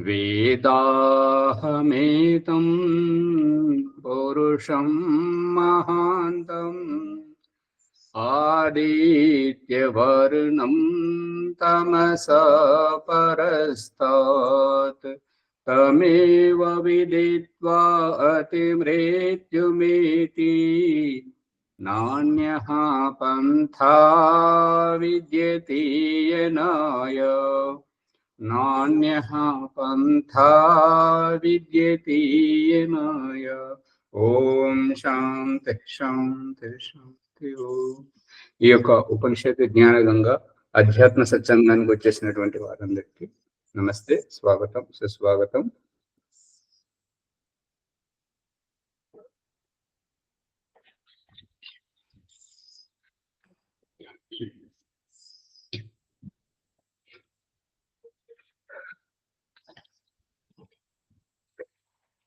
వేదాహమేతం పురుషం మహాంతం ఆదిత్యవర్ణం తమసా పరస్తాత్ తమేవ విదిత్వా అతిమృత్యుమేతి నాన్యః పంథా విద్యతే యనాయ నాన్యః పంథా విద్యతే యనాయ. ఓం శాంతి శాంతి శాంతి. ఈ యొక్క ఉపనిషత్తు జ్ఞానగంగా అధ్యాత్మ సత్సంగానికి వచ్చేసినటువంటి వారందరికీ నమస్తే, స్వాగతం, సుస్వాగతం.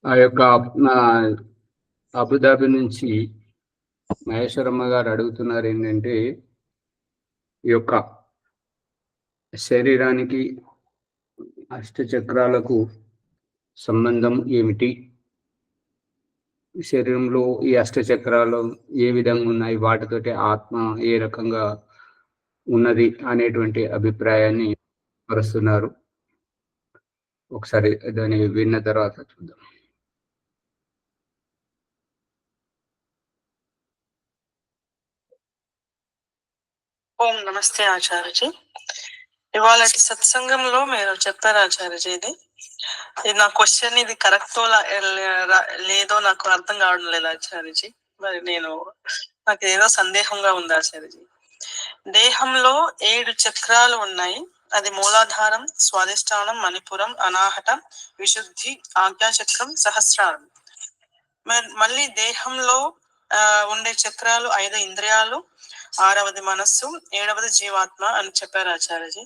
ఆ యొక్క అబుదాబి నుంచి మహేశ్వరమ్మ గారు అడుగుతున్నారు ఏంటంటే, ఈ యొక్క శరీరానికి అష్టచక్రాలకు సంబంధం ఏమిటి, శరీరంలో ఈ అష్టచక్రాలు ఏ విధంగా ఉన్నాయి, వాటితోటి ఆత్మ ఏ రకంగా ఉన్నది అనేటువంటి అభిప్రాయాన్ని పరుస్తున్నారు. ఒకసారి దాన్ని విన్న తర్వాత చూద్దాం. ఓం నమస్తే ఆచార్యజీ. ఇవాళ సత్సంగంలో మీరు చెప్పారు ఆచార్యజీ, ఇది నా క్వశ్చన్, ఇది కరెక్టో లేదో నాకు అర్థం కావడం లేదు ఆచార్యజీ. మరి నాకు ఏదో సందేహంగా ఉంది ఆచార్యజీ. దేహంలో 7 చక్రాలు ఉన్నాయి. అది మూలాధారం, స్వాధిష్టానం, మణిపురం, అనాహతం, విశుద్ధి, ఆజ్ఞాచక్రం, సహస్రారం. మళ్ళీ దేహంలో ఉండే చక్రాలు 5 ఇంద్రియాలు, 6వది మనస్సు, 7వది జీవాత్మ అని చెప్పారు ఆచార్యజీ.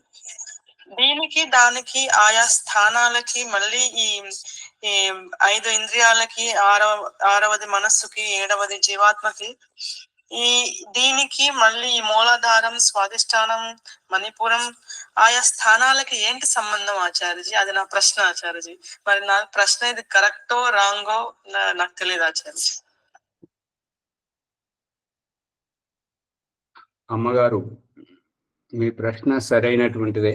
దీనికి దానికి ఆయా స్థానాలకి మళ్ళీ ఈ 5 ఇంద్రియాలకి, 6వది మనస్సుకి, 7వది జీవాత్మకి, దీనికి మళ్ళీ ఈ మూలాధారం, స్వాధిష్టానం, మణిపురం ఆయా స్థానాలకి ఏంటి సంబంధం ఆచార్యజీ? అది నా ప్రశ్న ఆచార్యజీ. మరి నా ప్రశ్న ఇది కరెక్టో రాంగో నాకు తెలియదు ఆచార్యజీ. అమ్మగారు, మీ ప్రశ్న సరైనటువంటిదే.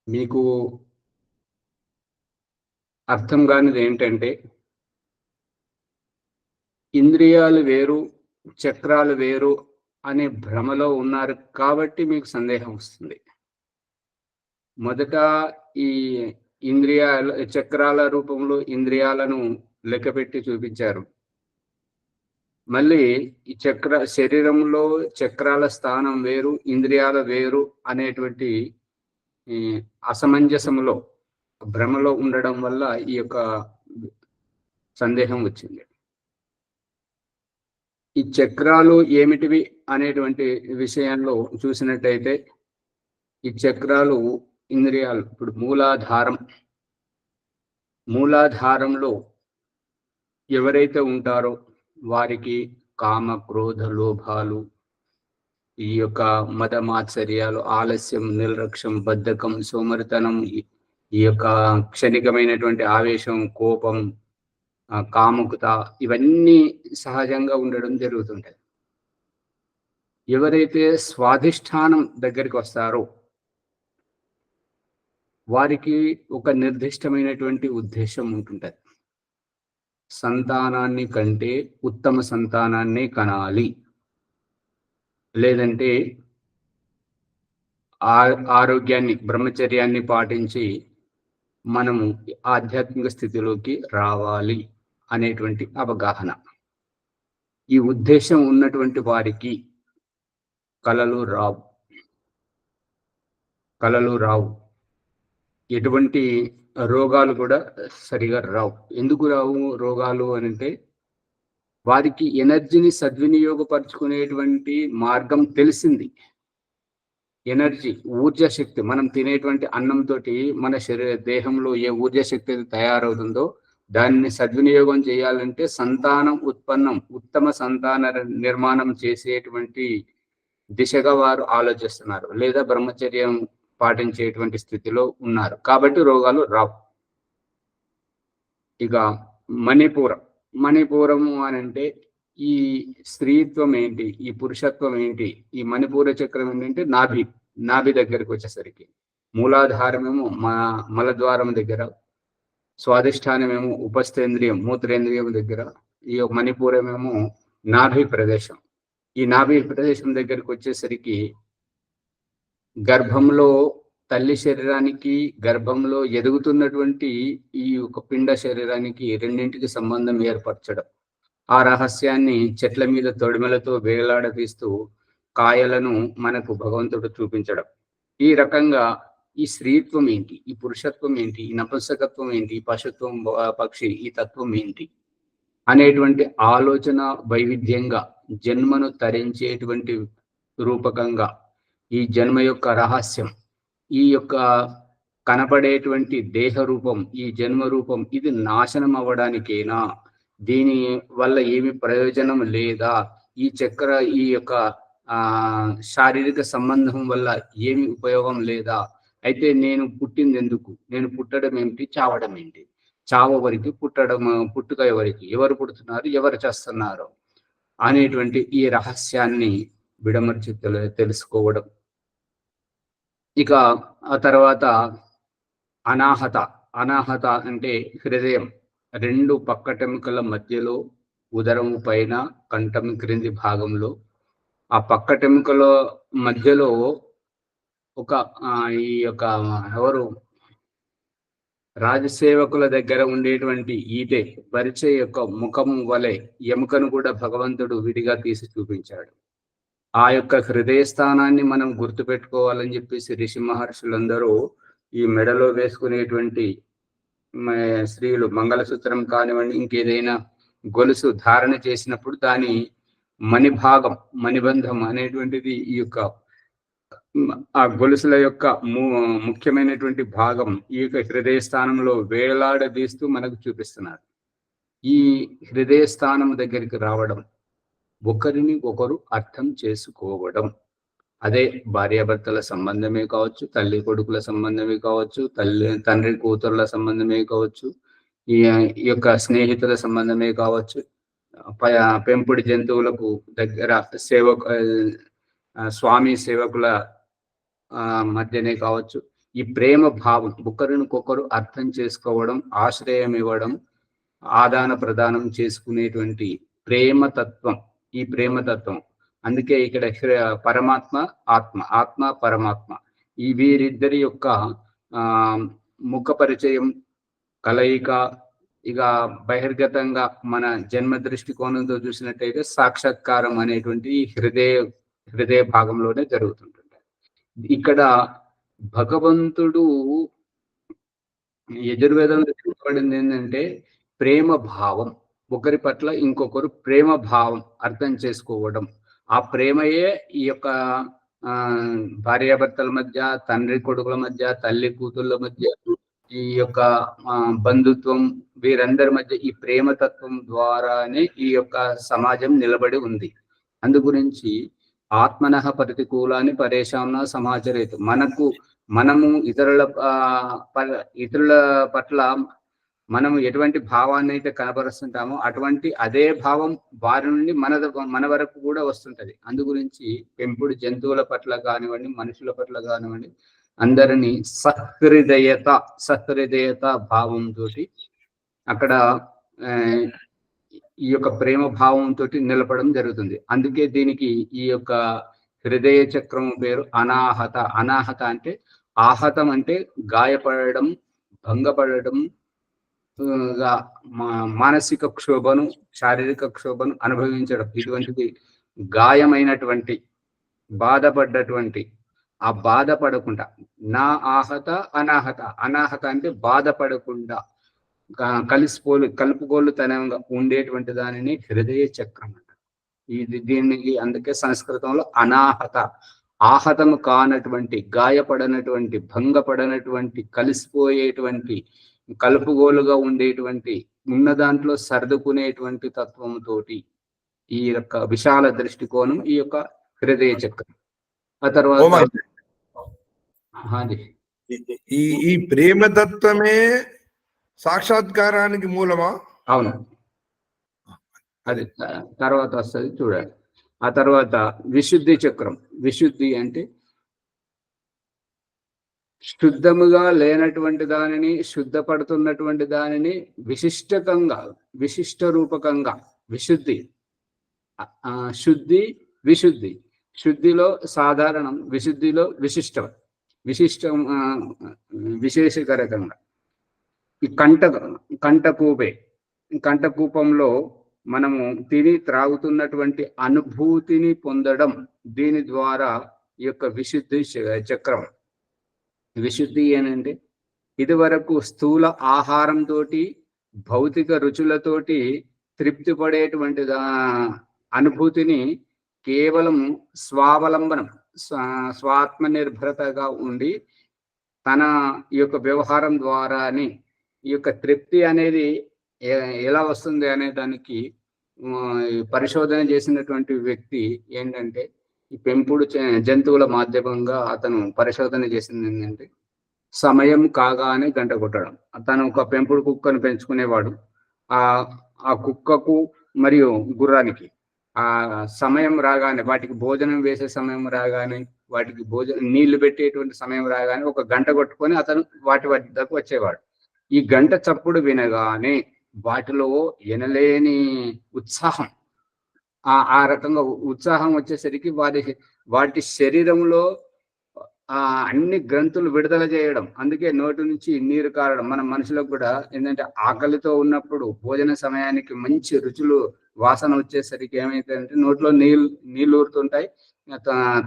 మీకు అర్థం కానిది ఏంటంటే, ఇంద్రియాలు వేరు, చక్రాలు వేరు అనే భ్రమలో ఉన్నారు కాబట్టి మీకు సందేహం వస్తుంది. మొదట ఈ చక్రాల రూపంలో ఇంద్రియాలను లెక్కపెట్టి చూపించారు. మళ్ళీ ఈ శరీరంలో చక్రాల స్థానం వేరు, ఇంద్రియాల వేరు అనేటువంటి అసమంజసంలో, భ్రమలో ఉండడం వల్ల ఈ యొక్క సందేహం వచ్చింది. ఈ చక్రాలు ఏమిటివి అనేటువంటి విషయంలో చూసినట్టయితే, ఈ చక్రాలు ఇంద్రియాలు. ఇప్పుడు మూలాధారంలో ఎవరైతే ఉంటారో వారికి కామ, క్రోధ, లోభాలు, ఈ యొక్క మద మాత్సర్యాలు, ఆలస్యం, నిర్లక్ష్యం, బద్ధకం, సోమరితనం, ఈ యొక్క క్షణికమైనటువంటి ఆవేశం, కోపం, కాముకత, ఇవన్నీ సహజంగా ఉండడం జరుగుతుంటది. ఎవరైతే స్వాధిష్టానం దగ్గరికి వస్తారో వారికి ఒక నిర్దిష్టమైనటువంటి ఉద్దేశం ఉంటుంటది. సంతానాన్ని కంటే ఉత్తమ సంతానాన్ని కనాలి, లేదంటే ఆరోగ్యాన్ని, బ్రహ్మచర్యాన్ని పాటించి మనము ఆధ్యాత్మిక స్థితిలోకి రావాలి అనేటువంటి అవగాహన. ఈ ఉద్దేశం ఉన్నటువంటి వారికి కలలు రావు, ఎటువంటి రోగాలు కూడా సరిగా రావు. ఎందుకు రావు రోగాలు అంటే, వారికి ఎనర్జీని సద్వినియోగపరుచుకునేటువంటి మార్గం తెలిసింది. ఎనర్జీ, ఊర్జా శక్తి, మనం తినేటువంటి అన్నంతో మన దేహంలో ఏ ఊర్జా శక్తి తయారవుతుందో దాన్ని సద్వినియోగం చేయాలంటే సంతానం ఉత్పన్నం, ఉత్తమ సంతాన నిర్మాణం చేసేటువంటి దిశగా వారు ఆలోచిస్తున్నారు. లేదా బ్రహ్మచర్యం పాటించేటువంటి స్థితిలో ఉన్నారు కాబట్టి రోగాలు రావు. ఇక మణిపూరము అని అంటే ఈ స్త్రీత్వం ఏంటి, ఈ పురుషత్వం ఏంటి, ఈ మణిపూర చక్రం ఏంటంటే నాభి దగ్గరికి వచ్చేసరికి మూలాధారమేమో మలద్వారం దగ్గర, స్వాధిష్టానమేమో ఉపస్థేంద్రియం మూత్రేంద్రియం దగ్గర, ఈ మణిపూరమేమో నాభి ప్రదేశం. ఈ నాభి ప్రదేశం దగ్గరికి వచ్చేసరికి గర్భంలో తల్లి శరీరానికి, గర్భంలో ఎదుగుతున్నటువంటి ఈ ఒక పిండ శరీరానికి రెండింటికి సంబంధం ఏర్పరచడం, ఆ రహస్యాన్ని చెట్ల మీద తొడిమెలతో వేలాడదీస్తూ కాయలను మనకు భగవంతుడు చూపించడం. ఈ రకంగా ఈ స్త్రీత్వం ఏంటి, ఈ పురుషత్వం ఏంటి, ఈ నపుంసకత్వం ఏంటి, ఈ పశుత్వం పక్షి ఈ తత్వం ఏంటి అనేటువంటి ఆలోచన వైవిధ్యంగా జన్మను తరించేటువంటి రూపకంగా ఈ జన్మ యొక్క రహస్యం, ఈ యొక్క కనపడేటువంటి దేహ రూపం, ఈ జన్మ రూపం ఇది నాశనం అవ్వడానికేనా, దీని వల్ల ఏమి ప్రయోజనం లేదా, ఈ యొక్క శారీరక సంబంధం వల్ల ఏమి ఉపయోగం లేదా, అయితే నేను పుట్టింది ఎందుకు, నేను పుట్టడం ఏమిటి, చావడం ఏంటి, చావవరికి పుట్టుక ఎవరికి, ఎవరు పుడుతున్నారు, ఎవరు చేస్తున్నారు అనేటువంటి ఈ రహస్యాన్ని విడమర్చి తెలుసుకోవడం. ఇక ఆ తర్వాత అనాహత అంటే హృదయం, రెండు పక్కటెముకల మధ్యలో ఉదరం పైన కంఠం క్రింది భాగంలో ఆ పక్కటెముకల మధ్యలో ఒక ఈ యొక్క ఎవరు రాజసేవకుల దగ్గర ఉండేటువంటి ఈటే పరిచయ యొక్క ముఖం వలె ఎముకను కూడా భగవంతుడు విడిగా తీసి చూపించాడు. ఆ యొక్క హృదయ స్థానాన్ని మనం గుర్తుపెట్టుకోవాలని చెప్పేసి ఋషి మహర్షులందరూ ఈ మెడలో వేసుకునేటువంటి స్త్రీలు మంగళసూత్రం కానివ్వండి, ఇంకేదైనా గొలుసు ధారణ చేసినప్పుడు దాని మణిభాగం, మణిబంధం అనేటువంటిది ఈ యొక్క ఆ గొలుసుల యొక్క ముఖ్యమైనటువంటి భాగం ఈ యొక్క హృదయ స్థానంలో వేలాడదీస్తూ మనకు చూపిస్తున్నారు. ఈ హృదయ స్థానం దగ్గరికి రావడం, ఒకరిని ఒకరు అర్థం చేసుకోవడం, అదే భార్యాభర్తల సంబంధమే కావచ్చు, తల్లి కొడుకుల సంబంధమే కావచ్చు, తండ్రి కూతుర్ల సంబంధమే కావచ్చు, ఈ యొక్క స్నేహితుల సంబంధమే కావచ్చు, పెంపుడు జంతువులకు దగ్గర స్వామి సేవకుల మధ్యనే కావచ్చు. ఈ ప్రేమ భావం, ఒకరినికొకరు అర్థం చేసుకోవడం, ఆశ్రయం ఇవ్వడం, ఆదాన ప్రదానం చేసుకునేటువంటి ప్రేమతత్వం, ఈ ప్రేమతత్వం. అందుకే ఇక్కడ పరమాత్మ ఆత్మ పరమాత్మ ఈ వీరిద్దరి యొక్క ముఖ పరిచయం, కలయిక, ఇక బహిర్గతంగా మన జన్మ దృష్టికోణంతో చూసినట్టయితే సాక్షాత్కారం అనేటువంటి హృదయ భాగంలోనే జరుగుతుంటుంది. ఇక్కడ భగవంతుడు యజుర్వేదంలో చెప్పబడింది ఏంటంటే ప్రేమ భావం, ఒకరి పట్ల ఇంకొకరు ప్రేమ భావం అర్థం చేసుకోవడం. ఆ ప్రేమయే ఈ యొక్క భార్యాభర్తల మధ్య, తండ్రి కొడుకుల మధ్య, తల్లి కూతుళ్ళ మధ్య, ఈ యొక్క బంధుత్వం, వీరందరి మధ్య ఈ ప్రేమతత్వం ద్వారానే ఈ యొక్క సమాజం నిలబడి ఉంది. అందు గురించి ఆత్మనః ప్రతికూలాన్ని పరేషాంన సమాచరేతు, మనము ఇతరుల పట్ల మనం ఎటువంటి భావాన్ని అయితే కనబరుస్తుంటామో అటువంటి అదే భావం వారి నుండి మన వరకు కూడా వస్తుంటది. అందు గురించి పెంపుడు జంతువుల పట్ల కానివ్వండి, మనుషుల పట్ల కానివ్వండి, అందరినీ సహృదయత భావంతో అక్కడ ఈ యొక్క ప్రేమ భావంతో నిలపడం జరుగుతుంది. అందుకే దీనికి ఈ యొక్క హృదయ చక్రం పేరు అనాహత అంటే ఆహతం అంటే గాయపడడం, భంగపడడం, మానసిక క్షోభను, శారీరక క్షోభను అనుభవించడం. ఇటువంటిది గాయమైనటువంటి, బాధపడ్డటువంటి, ఆ బాధపడకుండా అనాహత అంటే బాధపడకుండా కలుపుగోలుతనంగా ఉండేటువంటి దానిని హృదయ చక్రం అంట. దీనికి అందుకే సంస్కృతంలో ఆహతము కానటువంటి, గాయపడనటువంటి, భంగపడనటువంటి, కలిసిపోయేటువంటి, కలుపుగోలుగా ఉండేటువంటి, ఉన్న దాంట్లో సర్దుకునేటువంటి తత్వంతో ఈ యొక్క విశాల దృష్టికోణం ఈ యొక్క హృదయ చక్రం. ఆ తర్వాత అది ఈ ప్రేమతత్వమే సాక్షాత్కారానికి మూలమా? అవును, అది తర్వాత వస్తుంది చూడాలి. ఆ తర్వాత విశుద్ధి చక్రం. విశుద్ధి అంటే శుద్ధముగా లేనటువంటి దానిని, శుద్ధపడుతున్నటువంటి దానిని విశిష్టకంగా, విశిష్ట రూపకంగా విశుద్ధి. శుద్ధి, విశుద్ధి. శుద్ధిలో సాధారణం, విశుద్ధిలో విశిష్టం. విశిష్టం విశేషకరకంగా. ఈ కంటకూపే, కంటకూపంలో మనము తిని త్రాగుతున్నటువంటి అనుభూతిని పొందడం, దీని ద్వారా ఈ యొక్క విశుద్ధి చక్రం. విశుద్ధి ఏనంటే ఇదివరకు స్థూల ఆహారంతో, భౌతిక రుచులతోటి తృప్తి పడేటువంటి అనుభూతిని కేవలం స్వావలంబనం, స్వాత్మ నిర్భరతగా ఉండి తన ఈ యొక్క వ్యవహారం ద్వారాని ఈ యొక్క తృప్తి అనేది ఎలా వస్తుంది అనే దానికి పరిశోధన చేసినటువంటి వ్యక్తి ఏంటంటే, ఈ పెంపుడు జంతువుల మాధ్యమంగా అతను పరిశోధన చేసింది ఏంటంటే, సమయం కాగానే గంట కొట్టడం. తను ఒక పెంపుడు కుక్కను పెంచుకునేవాడు. ఆ కుక్కకు మరియు గుర్రానికి ఆ సమయం రాగానే, వాటికి భోజనం వేసే సమయం రాగానే, వాటికి నీళ్లు పెట్టేటువంటి సమయం రాగానే ఒక గంట కొట్టుకొని అతను వాటి వద్దకు వచ్చేవాడు. ఈ గంట చప్పుడు వినగానే వాటిలో ఎనలేని ఉత్సాహం, ఆ రకంగా ఉత్సాహం వచ్చేసరికి వాటి శరీరంలో అన్ని గ్రంథులు విడుదల చేయడం, అందుకే నోటి నుంచి నీరు కారడం. మన మనుషులకు కూడా ఏంటంటే, ఆకలితో ఉన్నప్పుడు భోజన సమయానికి మంచి రుచులు వాసన వచ్చేసరికి ఏమైతుందంటే నోట్లో నీళ్ళు ఊరుతుంటాయి.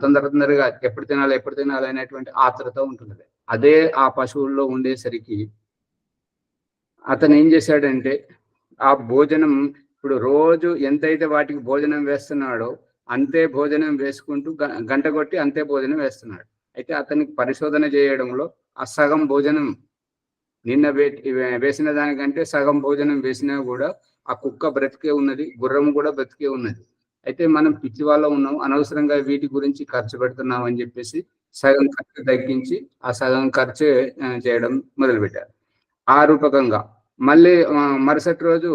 తొందరగా ఎప్పుడు తినాలి అనేటువంటి ఆతృత ఉంటుంది. అదే ఆ పశువుల్లో ఉండేసరికి అతను ఏం చేశాడంటే, ఆ భోజనం ఇప్పుడు రోజు ఎంతైతే వాటికి భోజనం వేస్తున్నాడో అంతే భోజనం వేసుకుంటూ గంట కొట్టి అంతే భోజనం వేస్తున్నాడు. అయితే అతనికి పరిశోధన చేయడంలో ఆ సగం భోజనం నిన్న వేసిన దానికంటే సగం భోజనం వేసినా కూడా ఆ కుక్క బ్రతికే ఉన్నది, గుర్రం కూడా బ్రతికే ఉన్నది. అయితే మనం పిచ్చి వాళ్ళ ఉన్నాం, అనవసరంగా వీటి గురించి ఖర్చు పెడుతున్నాం అని చెప్పేసి సగం ఖర్చు తగ్గించి ఆ సగం ఖర్చు చేయడం మొదలుపెట్టారు. ఆ రూపకంగా మళ్ళీ మరుసటి రోజు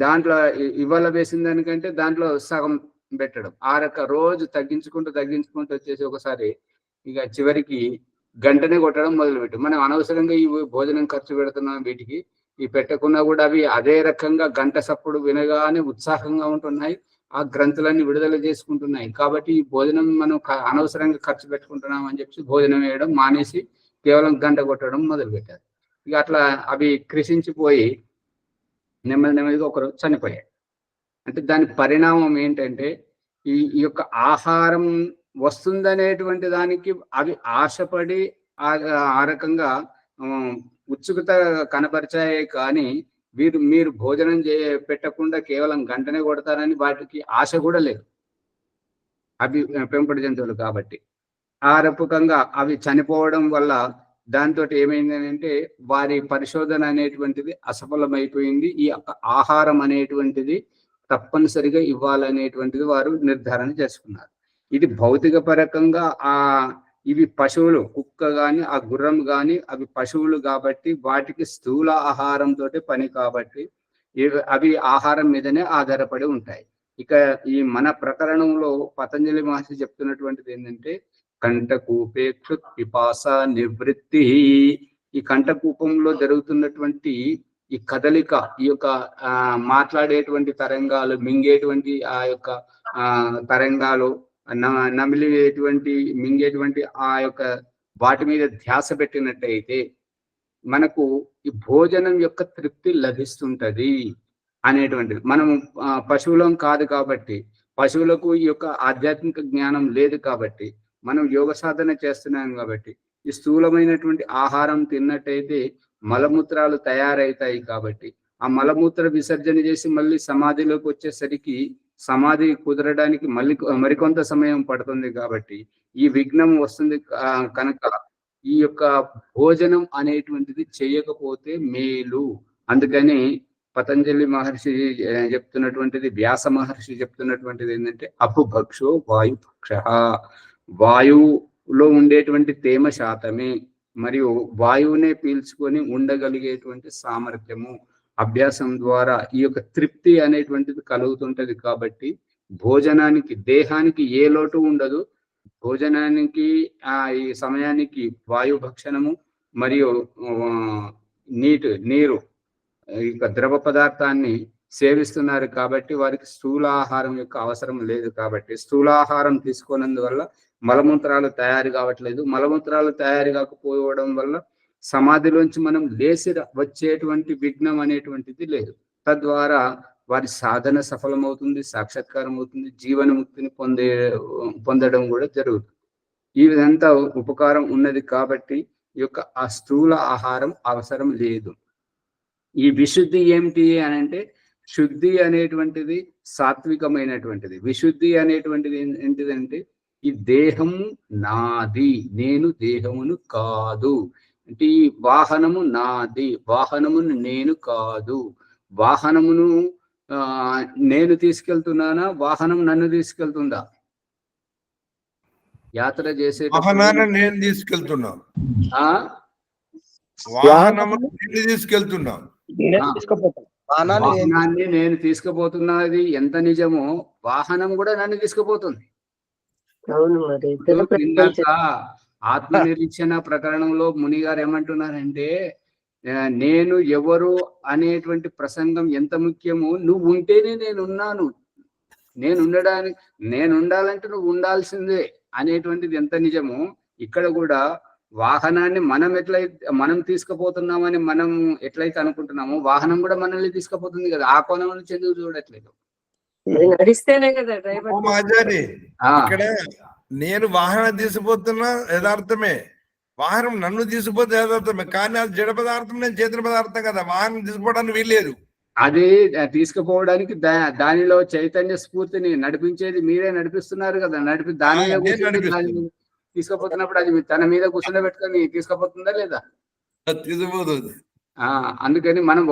దాంట్లో ఇవాళ వేసిన దానికంటే దాంట్లో సగం పెట్టడం. ఆ రోజు తగ్గించుకుంటూ వచ్చేసి ఒకసారి ఇక చివరికి గంటనే కొట్టడం మొదలుపెట్టు. మనం అనవసరంగా ఈ భోజనం ఖర్చు పెడుతున్నాం, వీటికి ఈ పెట్టకున్నా కూడా అవి అదే రకంగా గంట సప్పుడు వినగానే ఉత్సాహంగా ఉంటున్నాయి, ఆ గ్రంథులన్నీ విడుదల చేసుకుంటున్నాయి. కాబట్టి ఈ భోజనం మనం అనవసరంగా ఖర్చు పెట్టుకుంటున్నాం అని చెప్పి భోజనం వేయడం మానేసి కేవలం గంట కొట్టడం మొదలుపెట్టారు. ఇక అట్లా అవి కృషించిపోయి నెమ్మదిగా ఒకరు చనిపోయాడు. అంటే దాని పరిణామం ఏంటంటే, ఈ యొక్క ఆహారం వస్తుందనేటువంటి దానికి అవి ఆశపడి ఆ రకంగా ఉత్సుకత కనపరిచాయే కానీ మీరు భోజనం పెట్టకుండా కేవలం గంటనే కొడతారని వాటికి ఆశ కూడా లేదు, అవి పెంపుడు జంతువులు కాబట్టి. ఆ రకంగా అవి చనిపోవడం వల్ల దాంతో ఏమైందంటే వారి పరిశోధన అనేటువంటిది అసఫలమైపోయింది. ఈ ఆహారం అనేటువంటిది తప్పనిసరిగా ఇవ్వాలనేటువంటిది వారు నిర్ధారణ చేసుకున్నారు. ఇది భౌతిక పరకంగా ఇవి పశువులు, కుక్క కానీ ఆ గుర్రం కానీ అవి పశువులు కాబట్టి వాటికి స్థూల ఆహారంతో పని కాబట్టి అవి ఆహారం మీదనే ఆధారపడి ఉంటాయి. ఇక ఈ మన ప్రకరణంలో పతంజలి మహర్షి చెప్తున్నటువంటిది ఏంటంటే, కంఠకూపే పిపాస నివృత్తి. ఈ కంఠకూపంలో జరుగుతున్నటువంటి ఈ కదలిక, ఈ యొక్క మాట్లాడేటువంటి తరంగాలు, మింగేటువంటి ఆ యొక్క తరంగాలు, మింగేటువంటి ఆ యొక్క వాటి మీద ధ్యాస పెట్టినట్టయితే మనకు ఈ భోజనం యొక్క తృప్తి లభిస్తుంటది అనేటువంటిది. మనం పశువులం కాదు కాబట్టి, పశువులకు ఈ యొక్క ఆధ్యాత్మిక జ్ఞానం లేదు కాబట్టి, మనం యోగ సాధన చేస్తున్నాం కాబట్టి ఈ స్థూలమైనటువంటి ఆహారం తిన్నట్టయితే మలమూత్రాలు తయారవుతాయి కాబట్టి ఆ మలమూత్ర విసర్జన చేసి మళ్ళీ సమాధిలోకి వచ్చేసరికి సమాధి కుదరడానికి మరికొంత సమయం పడుతుంది. కాబట్టి ఈ విఘ్నం వస్తుంది కనుక ఈ యొక్క భోజనం అనేటువంటిది చేయకపోతే మేలు. అందుకని పతంజలి మహర్షి చెప్తున్నటువంటిది, వ్యాస మహర్షి చెప్తున్నటువంటిది ఏంటంటే, అపుభక్షో వాయుభక్ష. లో ఉండేటువంటి తేమ శాతమే మరియు వాయువునే పీల్చుకొని ఉండగలిగేటువంటి సామర్థ్యము అభ్యాసం ద్వారా ఈ యొక్క తృప్తి అనేటువంటిది కలుగుతుంటది. కాబట్టి భోజనానికి దేహానికి ఏ లోటు ఉండదు. భోజనానికి ఈ సమయానికి వాయు భక్షణము మరియు నీరు ఇక ద్రవ పదార్థాన్ని సేవిస్తున్నారు కాబట్టి వారికి స్థూలాహారం యొక్క అవసరం లేదు. కాబట్టి స్థూలాహారం తీసుకున్నందువల్ల మలమూత్రాలు తయారు కావట్లేదు. మలమూత్రాలు తయారు కాకపోవడం వల్ల సమాధిలోంచి మనం లేచి వచ్చేటువంటి విఘ్నం అనేటువంటిది లేదు. తద్వారా వారి సాధన సఫలమవుతుంది, సాక్షాత్కారం అవుతుంది, జీవనముక్తిని పొందడం కూడా జరుగుతుంది. ఈ విధంగా ఉపకారం ఉన్నది కాబట్టి ఈ యొక్క ఆ స్థూల ఆహారం అవసరం లేదు. ఈ విశుద్ధి ఏమిటి అని అంటే శుద్ధి అనేటువంటిది సాత్వికమైనటువంటిది. విశుద్ధి అనేటువంటిది ఏంటిదంటే ఈ దేహము నాది, నేను దేహమును కాదు. అంటే ఈ వాహనము నాది, వాహనమును నేను కాదు. వాహనమును నేను తీసుకెళ్తున్నానా, వాహనం నన్ను తీసుకెళ్తుందా? యాత్ర చేసే వాహనాన్ని నేను తీసుకెళ్తున్నా, వాహనము నేను తీసుకెళ్తున్నా, వాహనాన్ని నేను తీసుకుపోతున్నది ఎంత నిజమో వాహనం కూడా నన్ను తీసుకుపోతుంది. ఇందాక ఆత్మనిరీక్షణ ప్రకరణంలో ముని గారు ఏమంటున్నారంటే నేను ఎవరు అనేటువంటి ప్రసంగం ఎంత ముఖ్యమో, నువ్వు ఉంటేనే నేనున్నాను, నేను ఉండాలంటే నువ్వు ఉండాల్సిందే అనేటువంటిది ఎంత నిజమో ఇక్కడ కూడా వాహనాన్ని మనం తీసుకుపోతున్నామని మనం ఎట్లయితే అనుకుంటున్నామో వాహనం కూడా మనల్ని తీసుకుపోతుంది కదా. ఆ కోణం నుంచి ఎందుకు చూడట్లేదు? నడిస్తేనే కదా డ్రైవర్. ఇక్కడ నేను వాహనం తీసుకుపోతున్నా యథార్థమే, వాహనం నన్ను తీసుకుపోతే యథార్థమే, కానీ అది జడ పదార్థం, నేను చేతుల పదార్థం కదా, వాహనం తీసుకుపోవడానికి వీల్లేదు. అది తీసుకుపోవడానికి దానిలో చైతన్య స్ఫూర్తిని నడిపించేది మీరే నడిపిస్తున్నారు కదా. దానిలో తీసుకుపోతున్నప్పుడు అది తన మీద కూర్చుండబెట్టుకొని తీసుకుపోతుందా లేదా? తీసుకుపోతుంది. అందుకని మనం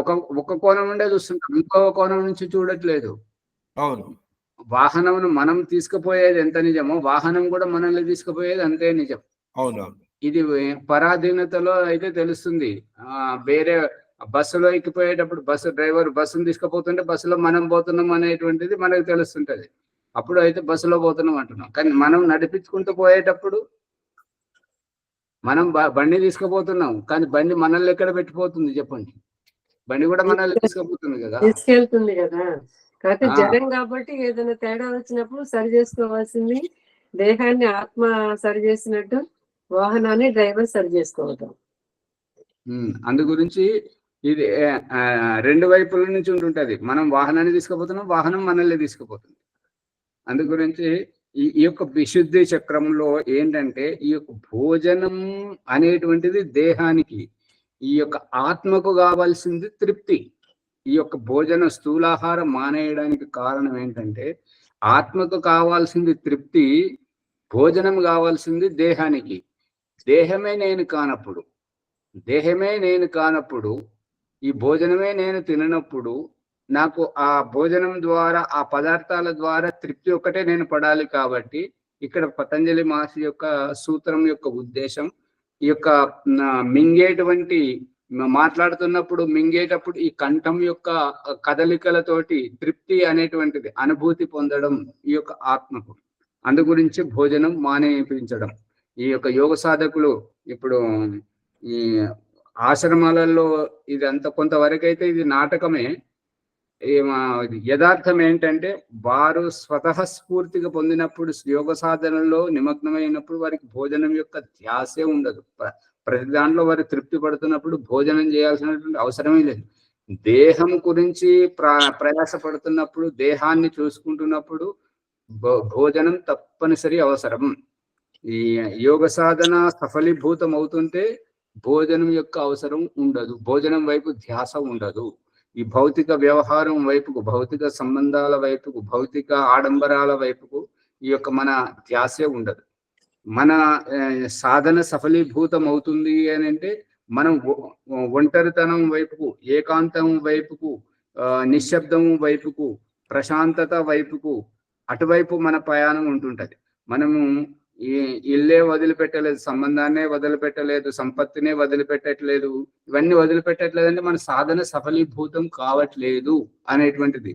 ఒక కోణం నుండే చూస్తుంటాం, ఇంకో కోణం నుంచి చూడట్లేదు. అవును, వాహనమును మనం తీసుకుపోయేది ఎంత నిజమో వాహనం కూడా మనల్ని తీసుకుపోయేది అంతే నిజం. అవునవును. ఇది పరాధీనతలో అయితే తెలుస్తుంది. వేరే బస్సులో ఎక్కిపోయేటప్పుడు డ్రైవర్ బస్సును తీసుకుపోతుంటే బస్సులో మనం పోతున్నాం అనేటువంటిది మనకు తెలుస్తుంటది. అప్పుడు అయితే బస్సులో పోతున్నాం అంటున్నాం. కానీ మనం నడిపించుకుంటూ పోయేటప్పుడు మనం బండి తీసుకుపోతున్నాం, కానీ బండి మనల్ని ఎక్కడ పెట్టిపోతుంది చెప్పండి? బండి కూడా మనల్ని తీసుకుపోతుంది కదా, తీసుకెళ్తుంది కదా. కాకపోతే జడం కాబట్టి ఏదైనా తేడా వచ్చినప్పుడు సరి చేసుకోవాల్సింది దేహాన్ని ఆత్మ సరి చేసినట్టు వాహనాన్ని డ్రైవర్ సరి చేసుకోవటం. అందు గురించి ఇది రెండు వైపుల నుంచి ఉంటుంటది. మనం వాహనాన్ని తీసుకుపోతున్నాం, వాహనం మనల్ని తీసుకుపోతుంది. అందు గురించి ఈ యొక్క విశుద్ధి చక్రంలో ఏంటంటే ఈ యొక్క భోజనం అనేటువంటిది దేహానికి, ఈ యొక్క ఆత్మకు కావాల్సింది తృప్తి. ఈ యొక్క భోజన స్థూలాహారం మానేయడానికి కారణం ఏంటంటే ఆత్మకు కావాల్సింది తృప్తి, భోజనం కావాల్సింది దేహానికి. దేహమే నేను కానప్పుడు ఈ భోజనమే నేను తిననప్పుడు నాకు ఆ భోజనం ద్వారా, ఆ పదార్థాల ద్వారా తృప్తి ఒక్కటే నేను పడాలి. కాబట్టి ఇక్కడ పతంజలి మహర్షి యొక్క సూత్రం యొక్క ఉద్దేశం ఈ యొక్క మింగేటప్పుడు ఈ కంఠం యొక్క కదలికలతోటి తృప్తి అనేటువంటిది అనుభూతి పొందడం ఈ యొక్క ఆత్మకు. అందు గురించి భోజనం మానేపించడం. ఈ యొక్క యోగ సాధకులు ఇప్పుడు ఈ ఆశ్రమాలలో ఇది అంత కొంతవరకు అయితే ఇది నాటకమే. యథార్థం ఏంటంటే వారు స్వతఃస్ఫూర్తిగా పొందినప్పుడు యోగ సాధనలో నిమగ్నమైనప్పుడు వారికి భోజనం యొక్క ధ్యాసే ఉండదు. ప్రతి దాంట్లో వారు తృప్తి పడుతున్నప్పుడు భోజనం చేయాల్సినటువంటి అవసరమే లేదు. దేహం గురించి ప్రయాసపడుతున్నప్పుడు, దేహాన్ని చూసుకుంటున్నప్పుడు భోజనం తప్పనిసరి అవసరం. ఈ యోగ సాధన సఫలీభూతం అవుతుంటే భోజనం యొక్క అవసరం ఉండదు, భోజనం వైపు ధ్యాస ఉండదు. ఈ భౌతిక వ్యవహారం వైపుకు, భౌతిక సంబంధాల వైపుకు, భౌతిక ఆడంబరాల వైపుకు ఈ యొక్క మన ధ్యాసే ఉండదు. మన సాధన సఫలీభూతం అవుతుంది అని అంటే మనం ఒంటరితనం వైపుకు, ఏకాంతం వైపుకు, నిశ్శబ్దం వైపుకు, ప్రశాంతత వైపుకు, అటువైపు మన ప్రయాణం ఉంటుంటది. మనము ఇల్లే వదిలిపెట్టలేదు, సంబంధాన్నే వదిలిపెట్టలేదు, సంపత్తినే వదిలిపెట్టట్లేదు. ఇవన్నీ వదిలిపెట్టట్లేదు అంటే మన సాధన సఫలీభూతం కావట్లేదు అనేటువంటిది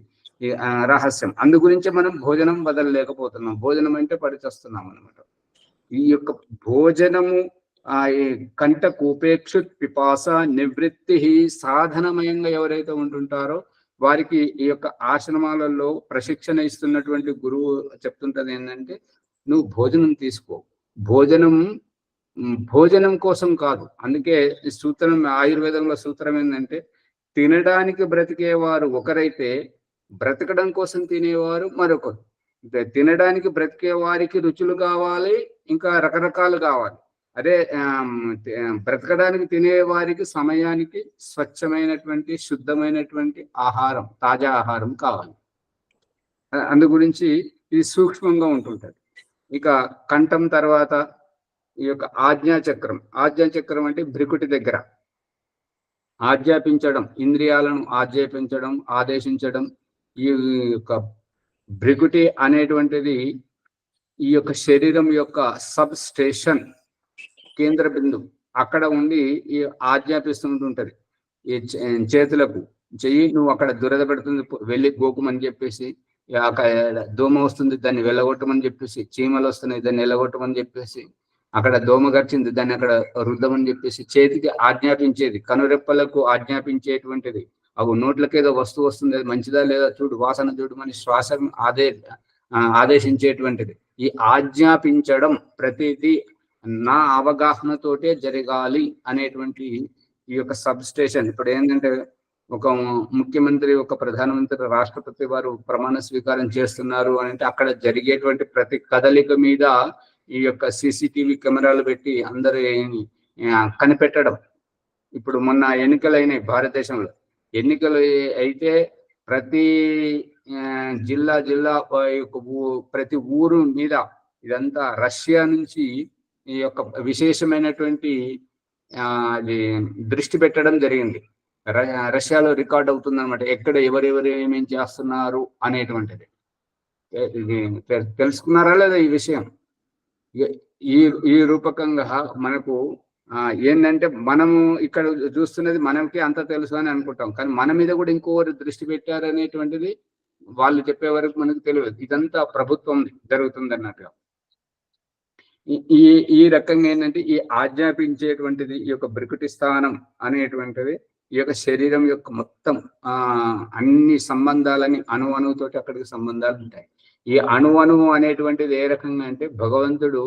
రహస్యం. అందు గురించి మనం భోజనం వదలలేకపోతున్నాం. భోజనం అంటే పరిచస్తున్నాం అనమాట. ఈ యొక్క భోజనము కంట కూపేక్షు పిపాస నివృత్తి సాధనమయంగా ఎవరైతే ఉంటుంటారో వారికి ఈ యొక్క ఆశ్రమాలలో ప్రశిక్షణ ఇస్తున్నటువంటి గురువు చెప్తుంటది ఏంటంటే, నువ్వు భోజనం తీసుకో, భోజనం కోసం కాదు. అందుకే సూత్రం, ఆయుర్వేదంలో సూత్రం ఏంటంటే, తినడానికి బ్రతికేవారు ఒకరైతే బ్రతకడం కోసం తినేవారు మరొకరు. తినడానికి బ్రతికే వారికి రుచులు కావాలి, ఇంకా రకరకాలు కావాలి. అదే బ్రతకడానికి తినే వారికి సమయానికి స్వచ్ఛమైనటువంటి శుద్ధమైనటువంటి ఆహారం, తాజా ఆహారం కావాలి. అందు గురించి ఇది సూక్ష్మంగా ఉంటుంటది. ఇక కంఠం తర్వాత ఈ యొక్క ఆజ్ఞాచక్రం. ఆజ్ఞాచక్రం అంటే భ్రికుటి దగ్గర ఆజ్ఞాపించడం, ఇంద్రియాలను ఆజ్ఞాపించడం, ఆదేశించడం. ఈ యొక్క భ్రికుటి అనేటువంటిది ఈ యొక్క శరీరం యొక్క సబ్ స్టేషన్, కేంద్ర బిందువు. అక్కడ ఉండి ఈ ఆజ్ఞాపిస్తుంటుంటది. ఈ చేతులకు చెయ్యి, నువ్వు అక్కడ దురద పెడుతుంది వెళ్ళి గోకుమని చెప్పేసి, దోమ వస్తుంది దాన్ని వెళ్ళగొట్టమని చెప్పేసి, చీమలు వస్తున్నాయి దాన్ని వెళ్ళగొట్టమని చెప్పేసి, అక్కడ దోమ గడిచింది దాన్ని అక్కడ రుద్దమని చెప్పేసి చేతికి ఆజ్ఞాపించేది, కనురెప్పలకు ఆజ్ఞాపించేటువంటిది. అవి నోట్లకి ఏదో వస్తువు వస్తుంది, అది మంచిదా లేదా చూడు, వాసన చూడమని శ్వాస ఆదేశించేటువంటిది. ఈ ఆజ్ఞాపించడం ప్రతిదీ నా అవగాహనతోటే జరగాలి అనేటువంటి ఈ యొక్క సబ్ స్టేషన్. ఇప్పుడు ఏంటంటే, ఒక ముఖ్యమంత్రి, ఒక ప్రధానమంత్రి, రాష్ట్రపతి వారు ప్రమాణ స్వీకారం చేస్తున్నారు అని అంటే అక్కడ జరిగేటువంటి ప్రతి కదలిక మీద ఈ యొక్క CCTV కెమెరాలు పెట్టి అందరూ కనిపెట్టడం. ఇప్పుడు మొన్న ఎన్నికలైనాయి భారతదేశంలో. ఎన్నికలు అయితే ప్రతి జిల్లా ప్రతి ఊరు మీద ఇదంతా రష్యా నుంచి ఈ యొక్క విశేషమైనటువంటి దృష్టి పెట్టడం జరిగింది. రష్యాలో రికార్డ్ అవుతుంది అనమాట, ఎక్కడ ఎవరెవరు ఏమేం చేస్తున్నారు అనేటువంటిది. తెలుసుకున్నారా లేదా ఈ విషయం? ఈ రూపకంగా మనకు ఏంటంటే, మనము ఇక్కడ చూస్తున్నది మనకి అంత తెలుసు అని అనుకుంటాం, కానీ మన మీద కూడా ఇంకోరు దృష్టి పెట్టారనేటువంటిది వాళ్ళు చెప్పే వరకు మనకు తెలియదు. ఇదంతా ప్రభుత్వం జరుగుతుంది అన్నట్టుగా. ఈ రకంగా ఏంటంటే, ఈ ఆజ్ఞాపించేటువంటిది ఈ యొక్క బ్రికుటి స్థానం అనేటువంటిది ఈ యొక్క శరీరం యొక్క మొత్తం అన్ని సంబంధాలని అణువుతోటి అక్కడికి సంబంధాలు ఉంటాయి. ఈ అణువు అనేటువంటిది ఏ రకంగా అంటే, భగవంతుడు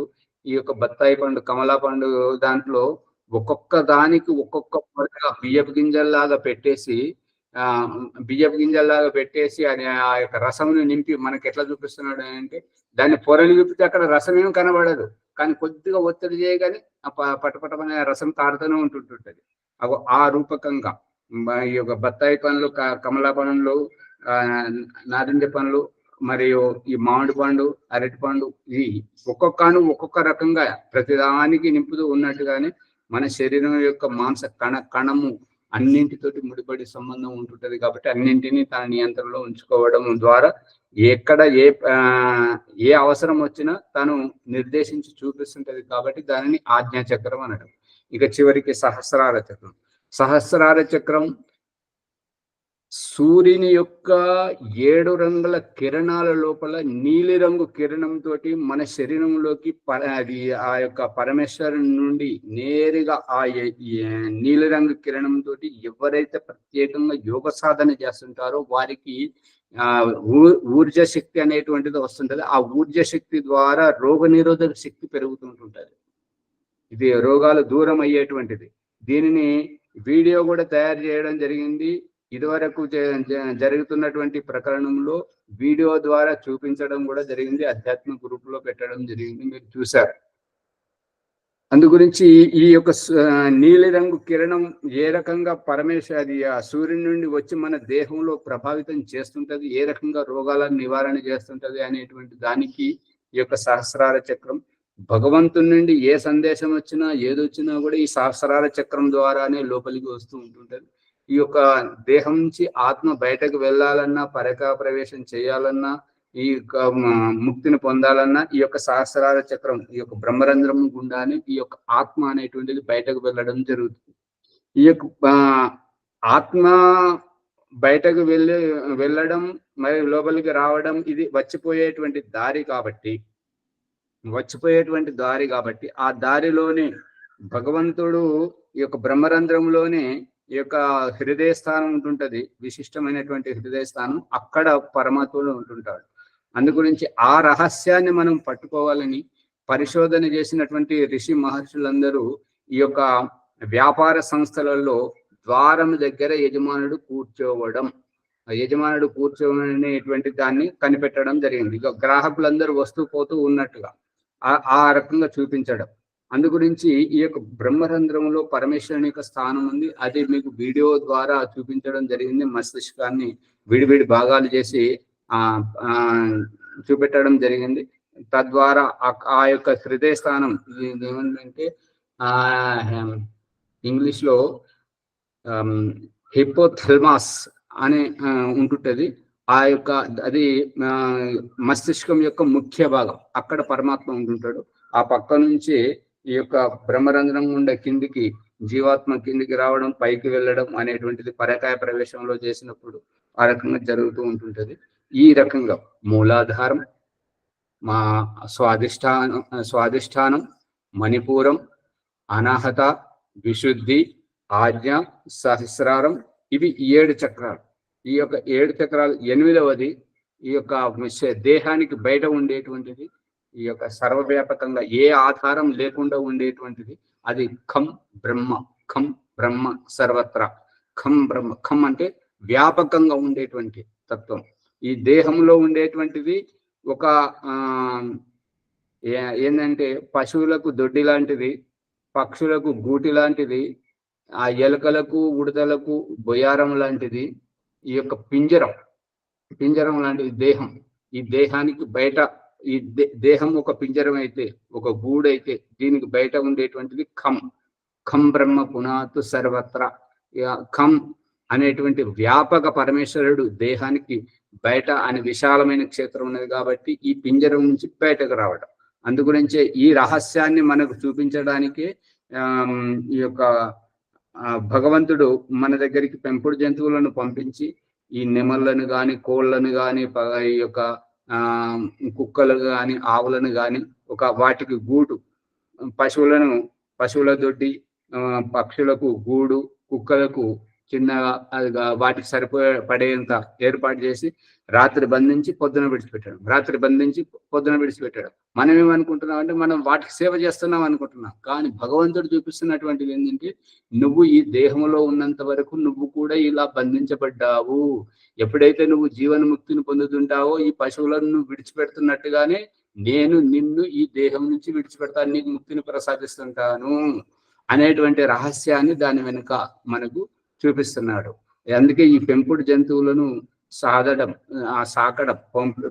ఈ యొక్క బత్తాయి పండు, కమలా పండు దాంట్లో ఒక్కొక్క దానికి ఒక్కొక్క బియ్యపు గింజల్లాగా పెట్టేసి అని ఆ యొక్క రసమును నింపి మనకి ఎట్లా చూపిస్తున్నాడు అంటే, దాన్ని పొరలు చూపితే అక్కడ రసం ఏమి కనబడదు, కానీ కొద్దిగా ఒత్తిడి చేయగానే పటపటమనే రసం కారుతూనే ఉంటుంటుంది. ఆ రూపకంగా ఈ యొక్క బత్తాయి పండ్లు, కమలా పండ్లు, నారింజ పండ్లు, మరియు ఈ మామిడి పండు, అరటి పండు, ఇది ఒక్కొక్క రకంగా ప్రతిదానికి నింపుతూ ఉన్నట్టుగానే మన శరీరం యొక్క మాంస కణము అన్నింటితోటి ముడిపడి సంబంధం ఉంటుంటది. కాబట్టి అన్నింటినీ తన నియంత్రణలో ఉంచుకోవడం ద్వారా ఎక్కడ ఏ అవసరం వచ్చినా తను నిర్దేశించి చూపిస్తుంటది. కాబట్టి దానిని ఆజ్ఞాచక్రం అనడం. ఇక చివరికి సహస్రార చక్రం. సహస్రార చక్రం సూర్యుని యొక్క 7 రంగుల కిరణాల లోపల నీలిరంగు కిరణంతో మన శరీరంలోకి అది ఆ యొక్క పరమేశ్వరుని నుండి నేరుగా ఆ నీలిరంగు కిరణంతో ఎవరైతే ప్రత్యేకంగా యోగ సాధన చేస్తుంటారో వారికి ఊర్జ శక్తి అనేటువంటిది వస్తుంటది. ఆ ఊర్జ శక్తి ద్వారా రోగ నిరోధక శక్తి పెరుగుతుంటుంటది. ఇది రోగాలు దూరం అయ్యేటువంటిది. దీనిని వీడియో కూడా తయారు చేయడం జరిగింది. ఇదివరకు జరుగుతున్నటువంటి ప్రకరణంలో వీడియో ద్వారా చూపించడం కూడా జరిగింది. అధ్యాత్మ గ్రూప్ లో పెట్టడం జరిగింది, మీరు చూశారు. అందు గురించి ఈ యొక్క నీలిరంగు కిరణం ఏ రకంగా అది ఆ సూర్యుని నుండి వచ్చి మన దేహంలో ప్రభావితం చేస్తుంటది, ఏ రకంగా రోగాలను నివారణ చేస్తుంటది అనేటువంటి దానికి ఈ యొక్క సహస్రార చక్రం. భగవంతుని నుండి ఏ సందేశం వచ్చినా ఏదొచ్చినా కూడా ఈ సహస్రార చక్రం ద్వారానే లోపలికి వస్తూ ఉంటుంటది. ఈ యొక్క దేహం నుంచి ఆత్మ బయటకు వెళ్ళాలన్నా, పరకా ప్రవేశం చేయాలన్నా, ఈ ముక్తిని పొందాలన్నా ఈ యొక్క సహస్రార చక్రం, ఈ యొక్క బ్రహ్మరంధ్రం గుండానే ఈ యొక్క ఆత్మ అనేటువంటిది బయటకు వెళ్ళడం జరుగుతుంది. ఈ యొక్క ఆత్మ బయటకు వెళ్ళడం మరియు లోపలికి రావడం ఇది వచ్చిపోయేటువంటి దారి కాబట్టి ఆ దారిలోనే భగవంతుడు ఈ యొక్క బ్రహ్మరంధ్రంలోనే ఈ యొక్క హృదయ స్థానం ఉంటుంటది, విశిష్టమైనటువంటి హృదయ స్థానం. అక్కడ పరమాత్ముడు ఉంటుంటాడు. అందుగురించి ఆ రహస్యాన్ని మనం పట్టుకోవాలని పరిశోధన చేసినటువంటి ఋషి మహర్షులందరూ ఈ యొక్క వ్యాపార సంస్థలలో ద్వారం దగ్గర యజమానుడు కూర్చోనేటువంటి దాన్ని కనిపెట్టడం జరిగింది. ఇక గ్రాహకులందరూ వస్తూ పోతూ ఉన్నట్టుగా ఆ రకంగా చూపించడం. అందుగురించి ఈ యొక్క బ్రహ్మరంధ్రంలో పరమేశ్వరుని యొక్క స్థానం ఉంది. అది మీకు వీడియో ద్వారా చూపించడం జరిగింది. మస్తిష్కాన్ని విడివిడి భాగాలు చేసి చూపెట్టడం జరిగింది. తద్వారా ఆ యొక్క హృదయ స్థానం ఏమంటే ఇంగ్లీష్ లో హిపోథెల్మాస్ అని ఉంటుంటది. అది మస్తిష్కం యొక్క ముఖ్య భాగం. అక్కడ పరమాత్మ ఉంటుంటాడు. ఆ పక్క నుంచి ఈ యొక్క బ్రహ్మరంధ్రం గుండా కిందికి జీవాత్మ కిందికి రావడం, పైకి వెళ్ళడం అనేటువంటిది పరకాయ ప్రవేశంలో చేసినప్పుడు ఆ రకంగా జరుగుతూ ఉంటుంటది. ఈ రకంగా మూలాధారం, మా స్వాధిష్టానం, మణిపూరం, అనాహత, విశుద్ధి, ఆజ్ఞ, సహస్రారం, ఇవి 7 చక్రాలు. ఈ యొక్క 7 చక్రాలు 8వది ఈ యొక్క దేహానికి బయట ఉండేటువంటిది, ఈ యొక్క సర్వవ్యాపకంగా ఏ ఆధారం లేకుండా ఉండేటువంటిది. అది ఖం బ్రహ్మ సర్వత్ర. ఖం బ్రహ్మ. ఖం అంటే వ్యాపకంగా ఉండేటువంటి తత్వం. ఈ దేహంలో ఉండేటువంటిది ఒక ఏంటంటే పశువులకు దొడ్డి లాంటిది, పక్షులకు గూటి లాంటిది, ఆ ఎలుకలకు ఉడతలకు బొయారం లాంటిది. ఈ యొక్క పింజరం లాంటిది దేహం. ఈ దేహానికి బయట ఈ దేహం ఒక పింజరం అయితే, ఒక గూడైతే, దీనికి బయట ఉండేటువంటిది ఖం బ్రహ్మ పునాతు సర్వత్ర. ఖం అనేటువంటి వ్యాపక పరమేశ్వరుడు దేహానికి బయట అనే విశాలమైన క్షేత్రం ఉన్నది కాబట్టి ఈ పింజరం నుంచి బయటకు రావడం. అందుగురించే ఈ రహస్యాన్ని మనకు చూపించడానికి ఈ యొక్క భగవంతుడు మన దగ్గరికి పెంపుడు జంతువులను పంపించి ఈ నెమళ్ళను గాని, కోళ్ళను గాని, ఈ యొక్క కుక్కలు గాని, ఆవులను గాని, వాటికి గూడు, పశువుల దొడ్డి, పక్షులకు గూడు, కుక్కలకు చిన్నగా వాటికి పడేంత ఏర్పాటు చేసి రాత్రి బంధించి పొద్దున విడిచిపెట్టడం. మనం ఏమనుకుంటున్నాం అంటే మనం వాటికి సేవ చేస్తున్నాం అనుకుంటున్నాం. కానీ భగవంతుడు చూపిస్తున్నటువంటిది ఏంటంటే, నువ్వు ఈ దేహంలో ఉన్నంత వరకు నువ్వు కూడా ఇలా బంధించబడ్డావు. ఎప్పుడైతే నువ్వు జీవన్ముక్తిని పొందుతుంటావో ఈ పశువులను నువ్వు విడిచిపెడుతున్నట్టుగానే నేను నిన్ను ఈ దేహం నుంచి విడిచిపెడతాను, నీకు ముక్తిని ప్రసాదిస్తుంటాను అనేటువంటి రహస్యాన్ని దాని వెనుక మనకు చూపిస్తున్నాడు. అందుకే ఈ పెంపుడు జంతువులను సాకడం,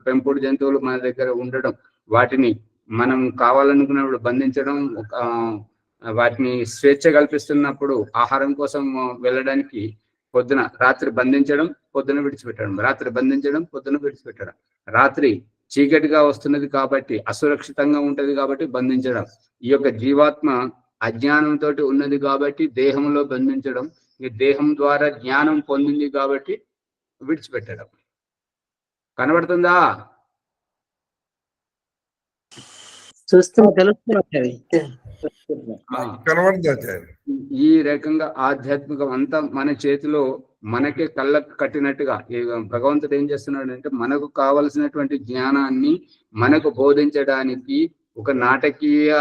పెంపుడు జంతువులు మన దగ్గర ఉండడం, వాటిని మనం కావాలనుకున్నప్పుడు బంధించడం, వాటిని స్వేచ్ఛ కల్పిస్తున్నప్పుడు ఆహారం కోసం వెళ్ళడానికి రాత్రి బంధించడం, పొద్దున విడిచిపెట్టడం, రాత్రి చీకటిగా వస్తున్నది కాబట్టి, అసురక్షితంగా ఉంటది కాబట్టి బంధించడం. ఈ యొక్క జీవాత్మ అజ్ఞానంతో ఉన్నది కాబట్టి దేహంలో బంధించడం, ఈ దేహం ద్వారా జ్ఞానం పొందింది కాబట్టి విడిచిపెట్టడం. కనబడుతుందా? ఈ రకంగా ఆధ్యాత్మికం అంతా మన చేతిలో, మనకే కళ్ళకు కట్టినట్టుగా భగవంతుడు ఏం చేస్తున్నాడు అంటే, మనకు కావలసినటువంటి జ్ఞానాన్ని మనకు బోధించడానికి ఒక నాటకీయ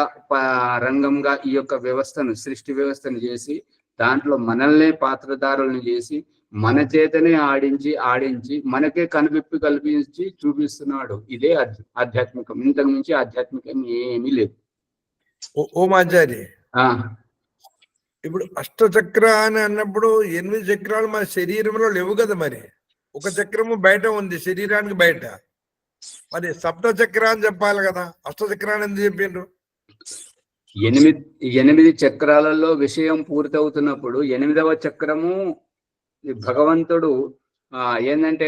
రంగంగా ఈ యొక్క వ్యవస్థను, సృష్టి వ్యవస్థను చేసి దాంట్లో మనల్నే పాత్రధారులను చేసి మన చేతనే ఆడించి మనకే కనువిప్పి కల్పించి చూపిస్తున్నాడు. ఇదే ఆధ్యాత్మికం. ఇంతకు మించి ఆధ్యాత్మికం ఏమీ లేదు. ఓమాచారి, ఇప్పుడు అష్టచక్ర అని అన్నప్పుడు 8 చక్రాలు మన శరీరంలో లేవు కదా. మరి ఒక చక్రము బయట ఉంది, శరీరానికి బయట. మరి సప్త చక్ర అని చెప్పాలి కదా, అష్టచక్రాన్ని ఎందుకు చెప్పిండ్రు? 8 చక్రాలలో విషయం పూర్తవుతున్నప్పుడు 8వ చక్రము భగవంతుడు ఏంటంటే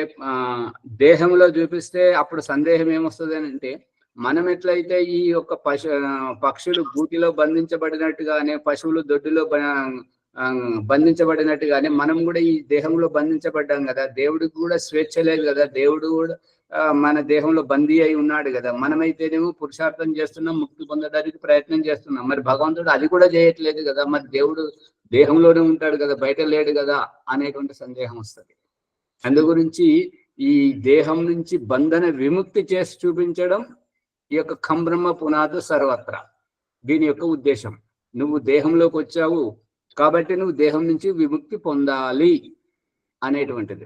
దేహంలో చూపిస్తే అప్పుడు సందేహం ఏమొస్తుంది అని అంటే, మనం ఎట్లయితే ఈ యొక్క పక్షులు గూటిలో బంధించబడినట్టుగానే, పశువులు దొడ్డిలో బంధించబడినట్టుగానే మనం కూడా ఈ దేహంలో బంధించబడ్డాం కదా. దేవుడికి కూడా స్వేచ్ఛ లేదు కదా. దేవుడు కూడా మన దేహంలో బందీ అయి ఉన్నాడు కదా. మనమైతేనేమో పురుషార్థం చేస్తున్నాం, ముక్తి పొందడానికి ప్రయత్నం చేస్తున్నాం. మరి భగవంతుడు అది కూడా చేయట్లేదు కదా. మరి దేవుడు దేహంలోనే ఉంటాడు కదా, బయట లేడు కదా అనేటువంటి సందేహం వస్తుంది. అందు గురించి ఈ దేహం నుంచి బంధన విముక్తి చేసి చూపించడం ఈ యొక్క ఖంబ్రహ్మ పునాదు సర్వత్ర. దీని యొక్క ఉద్దేశం, నువ్వు దేహంలోకి వచ్చావు కాబట్టి నువ్వు దేహం నుంచి విముక్తి పొందాలి అనేటువంటిది.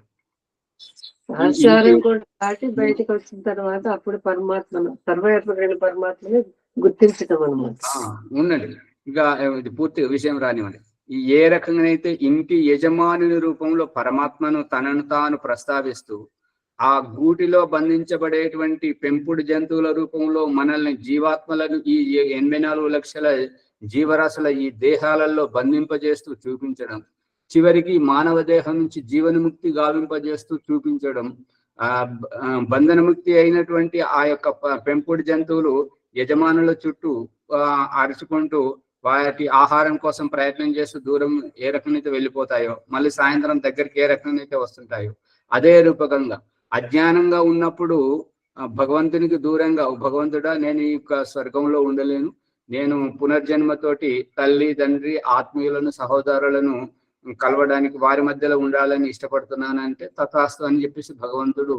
ఆచారం కూడా దాటి బయటకు వచ్చిన తర్వాత అప్పుడు పరమాత్మను, సర్వవ్యాపకమైన పరమాత్మని గుర్తించటం అన్నమాట. ఉన్నది. ఇక ఇది పూర్తి విషయం రానివ్వండి. ఏ రకంగానైతే ఇంటి యజమానుని రూపంలో పరమాత్మను తనను తాను ప్రస్తావిస్తూ, ఆ గూటిలో బంధించబడేటువంటి పెంపుడు జంతువుల రూపంలో మనల్ని, జీవాత్మలను, ఈ 84 లక్షల జీవరాశుల ఈ దేహాలలో బంధింపజేస్తూ చూపించడం, చివరికి మానవ దేహం నుంచి జీవనముక్తి గావింపజేస్తూ చూపించడం, బంధనముక్తి అయినటువంటి ఆ యొక్క పెంపుడు జంతువులు యజమానుల చుట్టూ అరుచుకుంటూ వాటి ఆహారం కోసం ప్రయత్నం చేస్తూ దూరం ఏ రకంగా వెళ్ళిపోతాయో, మళ్ళీ సాయంత్రం దగ్గరికి ఏ రకంగా వస్తుంటాయో, అదే రూపకంగా అజ్ఞానంగా ఉన్నప్పుడు భగవంతునికి దూరంగా, భగవంతుడా నేను ఈ యొక్క స్వర్గంలో ఉండలేను, నేను పునర్జన్మతోటి తల్లి తండ్రి ఆత్మీయులను సహోదరులను కలవడానికి వారి మధ్యలో ఉండాలని ఇష్టపడుతున్నానంటే తథాస్తు అని చెప్పేసి భగవంతుడు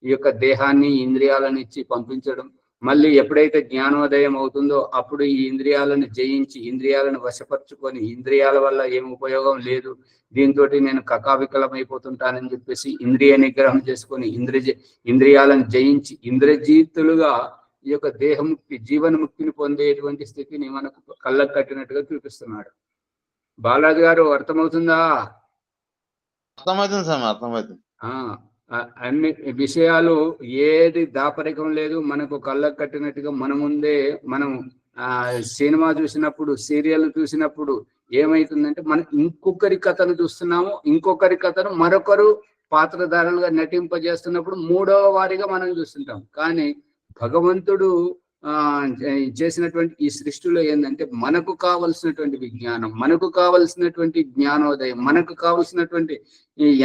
ఈ యొక్క దేహాన్ని ఇంద్రియాలను ఇచ్చి పంపించడం. మళ్ళీ ఎప్పుడైతే జ్ఞానోదయం అవుతుందో అప్పుడు ఈ ఇంద్రియాలను జయించి, ఇంద్రియాలను వశపరుచుకొని, ఇంద్రియాల వల్ల ఏం ఉపయోగం లేదు, దీంతో నేను కకావికలమైపోతుంటానని చెప్పేసి ఇంద్రియ నిగ్రహం చేసుకొని ఇంద్రియాలను జయించి ఇంద్రజీతులుగా ఈ యొక్క దేహముక్తి, జీవనముక్తిని పొందేటువంటి స్థితిని మనకు కళ్ళకు కట్టినట్టుగా చూపిస్తున్నాడు. బాలాజీ గారు అర్థమవుతుందా? అర్థమవుతుంది సార్, అర్థమవుతుంది. అన్ని విషయాలు ఏది దాపరికం లేదు, మనకు కళ్ళకు కట్టినట్టుగా మన ముందే. మనం సినిమా చూసినప్పుడు, సీరియల్ చూసినప్పుడు ఏమైతుందంటే, మనం ఇంకొకరి కథను చూస్తున్నాము, ఇంకొకరి కథను మరొకరు పాత్రధారులుగా నటింపజేస్తున్నప్పుడు మూడవ వారిగా మనం చూస్తుంటాం. కానీ భగవంతుడు చేసినటువంటి ఈ సృష్టిలో ఏంటంటే, మనకు కావలసినటువంటి విజ్ఞానం, మనకు కావలసినటువంటి జ్ఞానోదయం, మనకు కావలసినటువంటి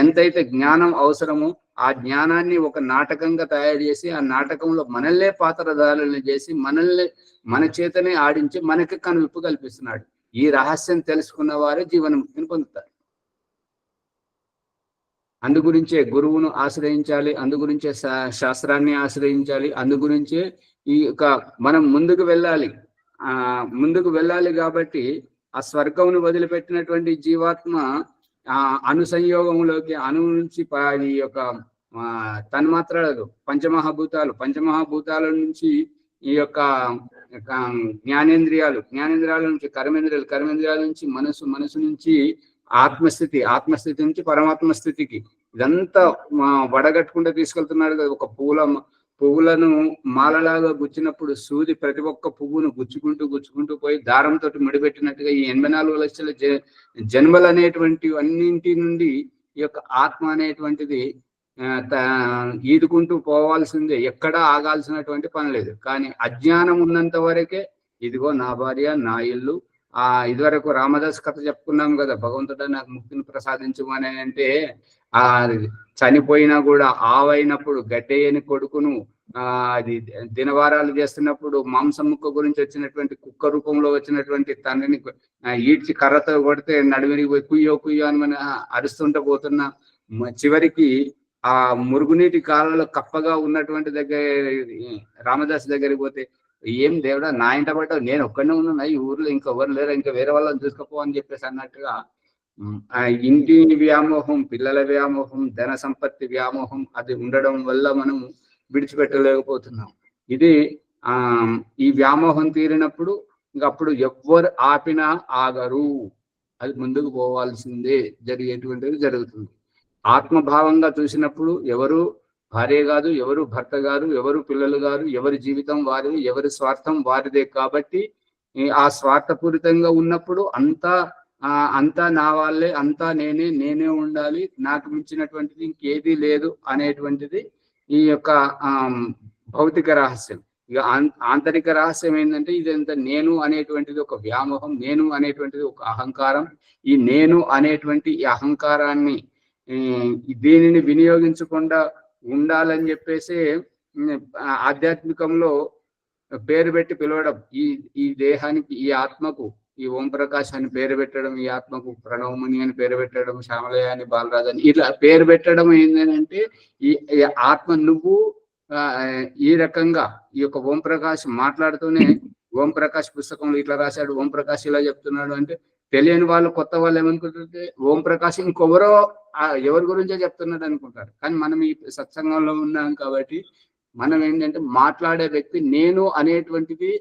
ఎంతైతే జ్ఞానం అవసరమో ఆ జ్ఞానాన్ని ఒక నాటకంగా తయారు చేసి, ఆ నాటకంలో మనల్నే పాత్రధారులను చేసి, మన చేతనే ఆడించి మనకి కనువిప్పు కల్పిస్తున్నాడు. ఈ రహస్యం తెలుసుకున్న వారే జీవన్ముక్తిని పొందుతారు. అందుగురించే గురువును ఆశ్రయించాలి, అందుగురించే శాస్త్రాన్ని ఆశ్రయించాలి, అందుగురించే ఈ యొక్క మనం ముందుకు వెళ్ళాలి. కాబట్టి ఆ స్వర్గమును వదిలిపెట్టినటువంటి జీవాత్మ అనుసంయోగంలోకి, నుంచి ఈ యొక్క తన్మాత్రలు, పంచమహాభూతాల నుంచి ఈ యొక్క జ్ఞానేంద్రియాల నుంచి కర్మేంద్రియాల నుంచి మనసు నుంచి ఆత్మస్థితి నుంచి పరమాత్మ స్థితికి ఇదంతా వడగట్టుకుంటూ తీసుకెళ్తున్నాడు కదా. ఒక పువ్వులను మాలలాగా గుచ్చినప్పుడు సూది ప్రతి ఒక్క పువ్వును గుచ్చుకుంటూ పోయి దారంతో ముడిపెట్టినట్టుగా ఈ 84 లక్షల జన్మలు అనేటువంటి అన్నింటి నుండి ఈ యొక్క ఆత్మ అనేటువంటిది ఈదుకుంటూ పోవాల్సిందే, ఎక్కడా ఆగాల్సినటువంటి పని లేదు. కానీ అజ్ఞానం ఉన్నంత వరకే ఇదిగో నా భార్య, నా ఇల్లు. ఇదివరకు రామదాస్ కథ చెప్పుకున్నాం కదా, భగవంతుడా నాకు ముక్తిని ప్రసాదించమని అంటే, చనిపోయినా కూడా ఆవైనప్పుడు గడ్డయ్యని కొడుకును, అది దినవారాలు చేస్తున్నప్పుడు మాంసం ముక్క గురించి వచ్చినటువంటి కుక్క రూపంలో వచ్చినటువంటి తండ్రిని ఈడ్చి కర్రతో కొడితే నడిమిరికి పోయి కుయ్యో అని మనం అరుస్తుంటే పోతున్నా, చివరికి ఆ మురుగునీటి కాలంలో కప్పగా ఉన్నటువంటి దగ్గర రామదాస్ దగ్గరికి పోతే, ఏం దేవుడా నా ఇంట పడ్డావు, నేను ఒక్కడనే ఉన్నా, ఈ ఊర్లో ఇంకెవరు లేరు, ఇంకా వేరే వాళ్ళని చూసుకోపో అని చెప్పేసి అన్నట్టుగా ఇంటి వ్యామోహం, పిల్లల వ్యామోహం, ధన సంపత్తి వ్యామోహం అది ఉండడం వల్ల మనం విడిచిపెట్టలేకపోతున్నాం. ఇది ఈ వ్యామోహం తీరినప్పుడు ఇంకప్పుడు ఎవ్వరు ఆపినా ఆగరు, అది ముందుకు పోవాల్సిందే, జరిగేటువంటిది జరుగుతుంది. ఆత్మభావంగా చూసినప్పుడు ఎవరు భార్య కాదు, ఎవరు భర్త కాదు, ఎవరు పిల్లలు కాదు, ఎవరి జీవితం వారిది, ఎవరి స్వార్థం వారిదే. కాబట్టి ఆ స్వార్థపూరితంగా ఉన్నప్పుడు అంతా అంతా నా వాళ్ళే, అంతా నేనే ఉండాలి, నాకు మించినటువంటిది ఇంకేది లేదు అనేటువంటిది ఈ యొక్క భౌతిక రహస్యం. ఇక ఆంతరిక రహస్యం ఏంటంటే ఇదంతా నేను అనేటువంటిది ఒక వ్యామోహం, నేను అనేటువంటిది ఒక అహంకారం. ఈ నేను అనేటువంటి ఈ అహంకారాన్ని దీనిని వినియోగించకుండా ఉండాలని చెప్పేసి ఆధ్యాత్మికంలో పేరు పెట్టి పిలవడం. ఈ దేహానికి, ఈ ఆత్మకు ఈ ఓం ప్రకాష్ అని పేరు పెట్టడం, ఈ ఆత్మకు ప్రణవముని అని పేరు పెట్టడం, శ్యామలయ్య అని, బాలరాజు అని ఇట్లా పేరు పెట్టడం ఏంటంటే ఈ ఆత్మ నువ్వు ఈ రకంగా ఈ యొక్క ఓం ప్రకాష్ మాట్లాడుతూనే ఓం ప్రకాష్ పుస్తకంలో ఇట్లా రాశాడు, ఓం ప్రకాష్ ఇలా చెప్తున్నాడు అంటే తెలియని వాళ్ళు, కొత్త వాళ్ళు ఏమనుకుంటుంటే ఓం ప్రకాష్ ఇంకొవరో ఎవరి గురించో చెప్తున్నాడు అనుకుంటారు. కానీ మనం ఈ సత్సంగంలో ఉన్నాం కాబట్టి మనం ఏంటంటే మాట్లాడే వ్యక్తి నేను అనేటువంటిది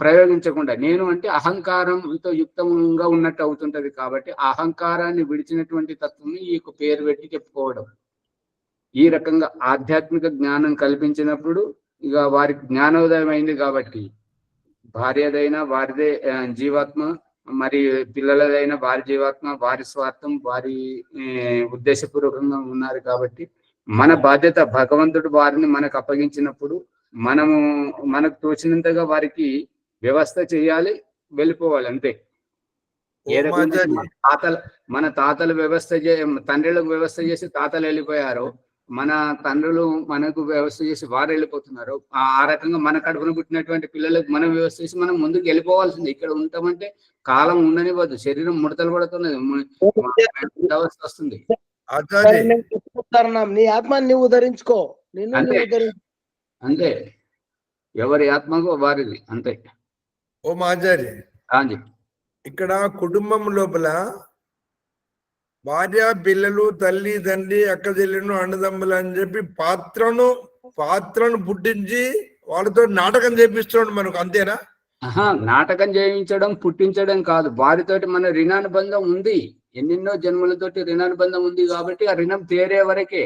ప్రయోగించకుండా, నేను అంటే అహంకారంతో యుక్తంగా ఉన్నట్టు అవుతుంటది. కాబట్టి అహంకారాన్ని విడిచినటువంటి తత్వం ఈ యొక్క పేరు పెట్టి చెప్పుకోవడం. ఈ రకంగా ఆధ్యాత్మిక జ్ఞానం కల్పించినప్పుడు ఇక వారికి జ్ఞానోదయం అయింది. కాబట్టి భార్యదైనా వారిదే జీవాత్మ, మరి పిల్లలదైనా వారి జీవాత్మ, వారి స్వార్థం, వారి ఉద్దేశపూర్వకంగా ఉన్నారు. కాబట్టి మన బాధ్యత భగవంతుడు వారిని మనకు అప్పగించినప్పుడు మనకు తోచినంతగా వారికి వ్యవస్థ చేయాలి, వెళ్ళిపోవాలి అంతే. మన తాతలు వ్యవస్థ తండ్రులకు వ్యవస్థ చేసి తాతలు వెళ్ళిపోయారు, మన తండ్రులు మనకు వ్యవస్థ చేసి వారు వెళ్ళిపోతున్నారు. ఆ రకంగా మన కడుపున పుట్టినటువంటి పిల్లలకు మనం వ్యవస్థ చేసి మనం ముందుకు వెళ్ళిపోవాల్సింది. ఇక్కడ ఉంటామంటే కాలం ఉండనివ్వద్దు, శరీరం ముడతలు పడుతున్నది, వ్యవస్థ వస్తుంది. నీ ఆత్మని నువ్వు ధరించుకో, అంతే, ఎవరి ఆత్మకు వారిది అంతే. ఓ ఆచార్య, ఇక్కడ కుటుంబం లోపల భార్య, పిల్లలు, తల్లి, తండ్రి, అక్క చెల్లెను, అన్నదమ్ములు అని చెప్పి పాత్రను పుట్టించి వాళ్ళతో నాటకం చేపిస్తున్నాడు మనకు, అంతేనా? నాటకం చేయించడం, పుట్టించడం కాదు. వారితోటి మన రుణానుబంధం ఉంది, ఎన్నెన్నో జన్మలతోటి రుణానుబంధం ఉంది. కాబట్టి ఆ రుణం తీరే వరకే